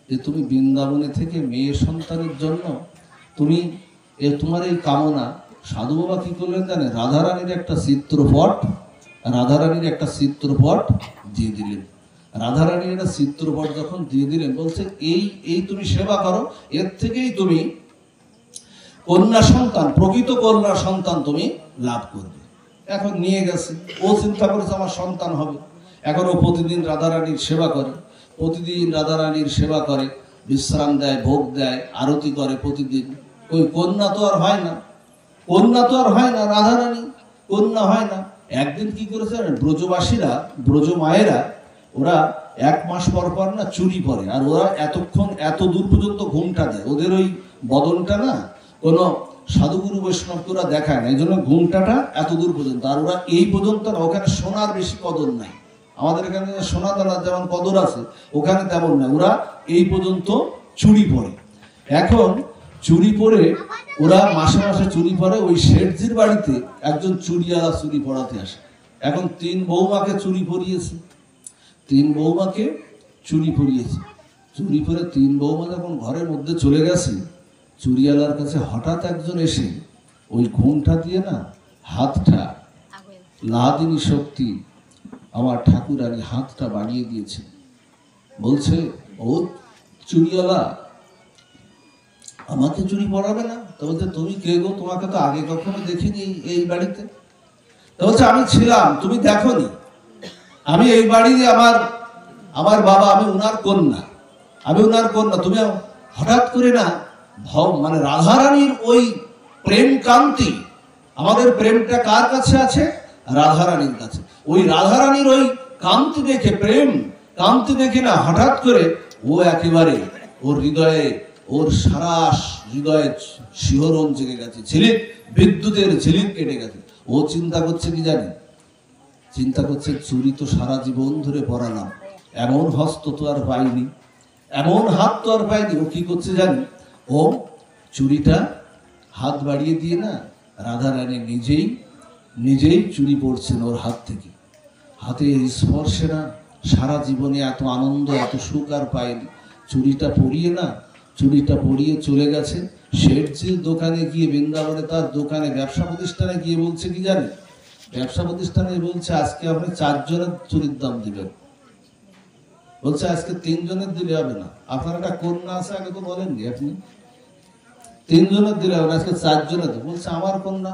যে তুমি বৃন্দাবনে থেকে মেয়ে সন্তানের জন্য তুমি এ তোমার এই কামনা। সাধু বাবা কি করলেন জানে, রাধারানীর একটা চিত্রপট দিয়ে দিলেন। রাধারানীর একটা চিত্রপট যখন দিয়ে দিলেন, বলছে এই তুমি সেবা করো, এর থেকেই তুমি কন্যা সন্তান, প্রকৃত কন্যা সন্তান তুমি লাভ করবে। এখন নিয়ে গেছে, ও চিন্তা করেছে আমার সন্তান হবে। এখন ও প্রতিদিন রাধারানীর সেবা করে, বিশ্রাম দেয়, ভোগ দেয়, আরতি করে প্রতিদিন। ওই কন্যা তো আর হয় না, রাধারানী কন্যা হয় না। একদিন কি করেছে, ব্রজবাসীরা, ব্রজ মায়েরা, ওরা 1 মাস পর পর না চুরি পরে, আর ওরা এত দূর পর্যন্ত ঘুমটা দেয়। ওদের ওই বদনটা না কোনো সাধুগুরু বৈষ্ণবকে ওরা দেখায় না, এই জন্য ঘুমটাটা এত দূর পর্যন্ত। আর ওরা এই পর্যন্ত না, ওখানে সোনার বেশি কদর নাই। আমাদের এখানে সোনা দানা যেমন কদর আছে, ওখানে তেমন না। ওরা এই পর্যন্ত চুরি পরে। এখন চুরি পরে ওরা মাসে মাসে চুরি পরে। ওই শেঠজির বাড়িতে একজন চুরিওয়ালা চুরি পড়াতে আসে। এখন 3 বৌমাকে চুরি পরিয়েছে। চুরি পরে 3 বৌমা যখন ঘরের মধ্যে চলে গেছে, চুরিওয়ালার কাছে হঠাৎ একজন এসে ওই ঘুমটা দিয়ে না হাতটা, লাদিনী শক্তি আমার ঠাকুরানী হাতটা বাড়িয়ে দিয়েছে। বলছে, ও চুরিওয়ালা, আমাকে চুরি পড়াবে না? তো বলছে, তুমি কে গো? তোমাকে তো আগে কখনো দেখিনি এই বাড়িতে। তো বলছে, আমি ছিলাম, তুমি দেখোনি। আমি এই বাড়ি, আমার বাবা, আমি উনার কন্যা। তুমি হঠাৎ করে না মানে রাধারানীর ওই প্রেম কান্তি, আমাদের প্রেমটা কার কাছে আছে? রাধারানীর কাছে। ওই রাধারানীর ওই কান্তি দেখে, প্রেম কান্তি দেখে না হঠাৎ করে ও একেবারে ওর সারা হৃদয়ে শিহরণ জেগে গেছে, বিদ্যুতের ঝিলিক কেটে গেছে। ও চিন্তা করছে কি জানে, চুরি তো সারা জীবন ধরে পড়ালাম, এমন হস্ত তো আর পাইনি, এমন হাত তো আর পাইনি। ও কি করছে জানি, ও চুরিটা হাত বাড়িয়ে দিয়ে না রাধারানী নিজেই চুরি পড়ছেন ওর হাত থেকে। হাতের স্পর্শে না সারা জীবনে এত আনন্দ, এত সুখ আর পায়নি। চুরিটা পরিয়ে চলে গেছে শেঠজির দোকানে গিয়ে, বৃন্দাবনে তার দোকানে, ব্যবসা প্রতিষ্ঠানে গিয়ে বলছে কি জানে, ব্যবসা প্রতিষ্ঠানে বলছে, আজকে আপনি 4 জনের চুরির দাম দিবেন। বলছে, আজকে 3 জনের দিলে হবে না, আপনার একটা কন্যা আছে, আগে তো বলেননি আপনি। 3 জনের দিলে হবে না, আজকে 4 জনের। বলছে, আমার কন্যা?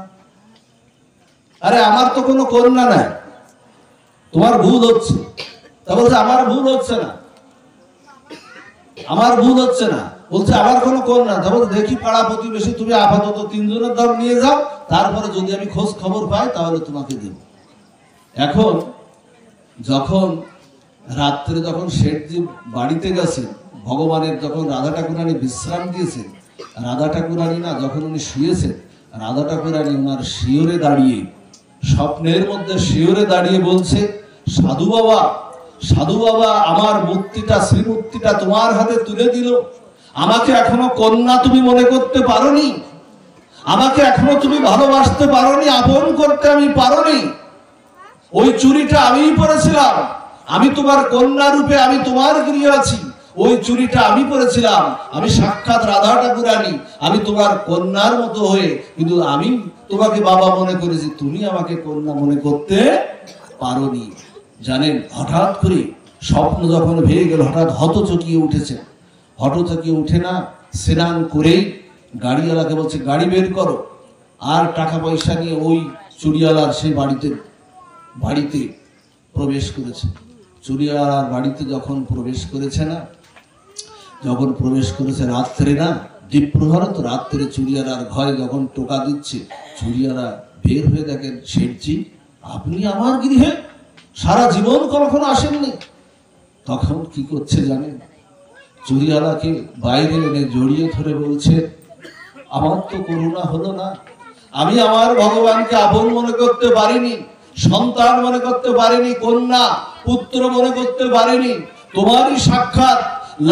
আরে আমার তো কোনো কন্যা নাই, তোমার ভুল হচ্ছে। তা বলছে, আমার ভুল হচ্ছে না। বলছে, আমার কোনো কন্যা। তা বলছে, দেখি পাড়া প্রতিবেশী, তুমি আপাতত 3 জনের দাম নিয়ে যাও, তারপরে যদি আমি খোঁজ খবর পাই তাহলে তোমাকে দেব। এখন রাত্রে যখন শেঠজি বাড়িতে গেছেন, ভগবানের যখন রাধা ঠাকুরানী বিশ্রাম দিয়েছেন, রাধা ঠাকুরানী না যখন উনি শুয়েছেন, রাধা ঠাকুরানী ওনার শিয়রে দাঁড়িয়ে, স্বপ্নের মধ্যে শিয়রে দাঁড়িয়ে বলছে, সাধু বাবা আমার মূর্তিটা, শ্রীমূর্তিটা তোমার হাতে তুলে দিল। আমাকে এখনো কন্যা তুমি মনে করতে পারোনি, আমাকে এখনো তুমি ভালোবাসতে পারোনি, আপন করতে আমি পারোনি। ওই চুরিটা আমিই পরেছিলাম, আমি তোমার কন্যা রূপে, আমি তোমার গৃহে আছি। ওই চুরিটা আমি পরেছিলাম, আমি সাক্ষাৎ রাধা ঠাকুরানী, আমি তোমার কন্যার মতো হয়ে, কিন্তু আমি তোমাকে বাবা মনে করেছি, তুমি আমাকে কন্যা মনে করতে পারোনি। জানেন, হঠাৎ করে স্বপ্ন যখন ভেঙে গেল, হঠাৎ হতচকিয়ে উঠে না স্নান করেই গাড়িওয়ালাকে বলছে, গাড়ি বের করো। আর টাকা পয়সা নিয়ে ওই চুরিওয়ালার সেই বাড়িতে প্রবেশ করেছে। চুরিওয়ালার বাড়িতে যখন প্রবেশ করেছে রাত্রে না, দ্বীপ্রহর তো, রাত্রে চুরিওয়ালার ঘরে যখন টোকা দিচ্ছে, চুরিওয়ালা বের হয়ে দেখেন, শেঠজি আপনি আমার গৃহে সারা জীবন কখনো আসেননি। তখন কি করছে জানেন, চুরিওয়ালাকে বাইরে এনে জড়িয়ে ধরে বলছে, আমার তো করুণা হলো না, আমি আমার ভগবানকে আপন মনে করতে পারিনি, সন্তান মনে করতে পারিনি, কন্যা পুত্র মনে করতে পারিনি। তোমারই সাক্ষাৎ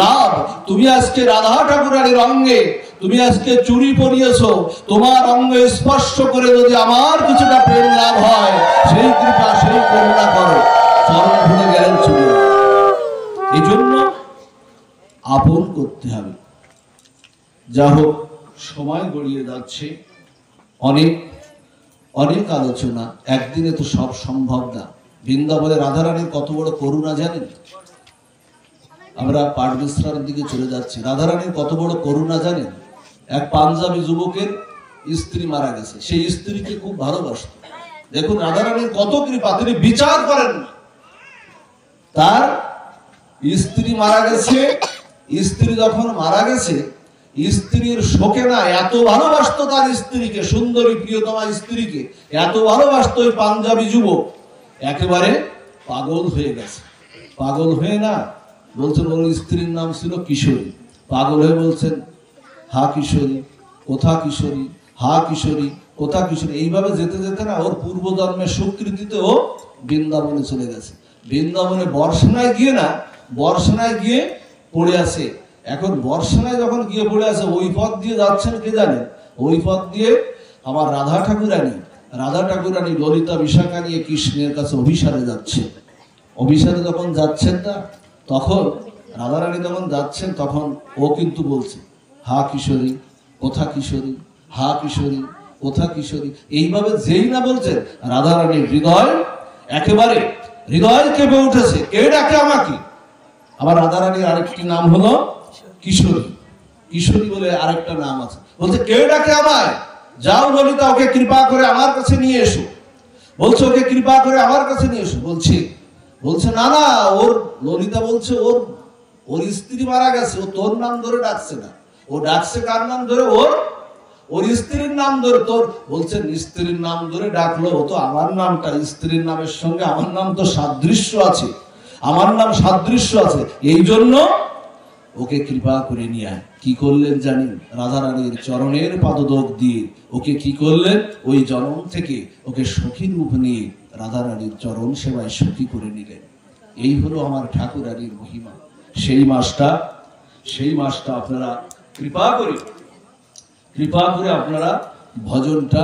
লাভ, তুমি আজকে রাধা ঠাকুরানীর অঙ্গে, তুমি আজকে চুরি পরিয়েছো, তোমার অঙ্গে স্পর্শ করে যদি আমার কিছুটা প্রেম লাভ হয়, সেই কৃপা, সেই করুণা করো। চরণ ভুলে গেলেন চুরি। এই জন্য আপন করতে হবে। যা হোক, সময় গড়িয়ে যাচ্ছে, অনেক অনেক আলোচনা, একদিনে তো সব সম্ভব না। বৃন্দাবনে রাধারানীর কত বড় করুণা জানেন? আমরা পাঠ বিশ্রামের দিকে চলে যাচ্ছি। রাধারানীর কত বড় করুণা জানেন? এক পাঞ্জাবি যুবকের স্ত্রী মারা গেছে, সেই স্ত্রীকে খুব ভালোবাসত। দেখুন রাধারানীর কত কৃপা, তিনি বিচার করেন না। তার স্ত্রী মারা গেছে, স্ত্রী যখন মারা গেছে, স্ত্রীর শোকে না এত ভালোবাসতো তার স্ত্রীকে, সুন্দরী প্রিয়তমা স্ত্রীকে এত ভালোবাসতো ওই পাঞ্জাবি যুবক, একেবারে পাগল হয়ে গেছে। পাগল হয়ে না বলছেন, ওর স্ত্রীর নাম ছিল কিশোরী। পাগল হয়ে বলছেন, হা কিশোরী কোথা কিশোরী, হা কিশোরী কোথা কিশোরী। এইভাবে যেতে যেতে না ওর পূর্বজন্মের স্বীকৃতিতে ও বৃন্দাবনে চলে গেছে। বৃন্দাবনে বর্ষণায় গিয়ে না, বর্ষণায় গিয়ে পড়ে আছে। এখন বর্ষণায় যখন গিয়ে পড়ে আছে, ওই পথ দিয়ে যাচ্ছেন কে জানেন? ওই পথ দিয়ে আমার রাধা ঠাকুরানী ললিতা বিশাখা নিয়ে কৃষ্ণের কাছে অভিসারে যাচ্ছে। অভিসারে যখন যাচ্ছেন না, তখন রাধারানী যখন যাচ্ছেন, তখন ও কিন্তু বলছে, হা কিশোরী কোথা কিশোরী, হা কিশোরী কোথা কিশোরী। এইভাবে যেই না বলছেন, রাধারানীর হৃদয় একেবারে হৃদয় কেঁপে উঠেছে, কে ডাকে আমাকে। আবার রাধারানীর আরেকটি নাম হলো কিশোরী, কিশোরী বলে আরেকটা নাম আছে। বলছে, কে ডাকে আমায়, যাও ললিতা ওকে কৃপা করে আমার কাছে নিয়ে এসো। বলছে, ওকে কৃপা করে আমার কাছে নিয়ে এসো। বলছে না না, ওর ললিতা বলছে ওর স্ত্রী মারা গেছে, ও তোর নাম ধরে ডাকছে না, ও ডাকছে কার নাম ধরে? ওর স্ত্রীর নাম ধরে। তোর বলছেন স্ত্রীর নাম ধরে ডাকলো, ও তো আমার নামটা, স্ত্রীর নামের সঙ্গে আমার নাম তো সাদৃশ্য আছে, আমার নাম সাদৃশ্য আছে, এই জন্য ওকে কৃপা করে নিয়ে আয়। কি করলেন জানেন? রাধারানীর চরণের পাদদোক দিয়ে ওকে কি করলেন? ওই জন্ম থেকে ওকে সখী রূপ নিয়ে রাধারানীর চরণ সেবায় সখী করে নিলেন। এই হলো আমার ঠাকুরানীর মহিমা। সেই মাসটা আপনারা কৃপা করে আপনারা ভজনটা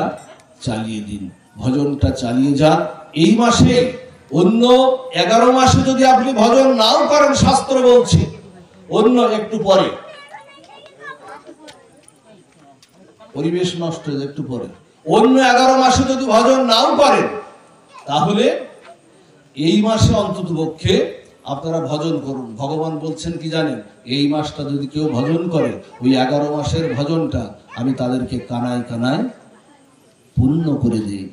চালিয়ে দিন, ভজনটা চালিয়ে যান। এই মাসে, অন্য 11 মাসে যদি আপনি ভজন নাও করেন, শাস্ত্র বলছে অন্য একটু পরে, পরিবেশ নষ্ট একটু পরে, অন্য 11 মাসে যদি ভজন নাও করেন, তাহলে এই মাসে অন্তত পক্ষে আপনারা ভজন করুন। ভগবান বলছেন কি জানেন? এই মাসটা যদি কেউ ভজন করে, ওই 11 মাসের ভজনটা আমি তাদেরকে কানায় কানায় পূর্ণ করে দিই।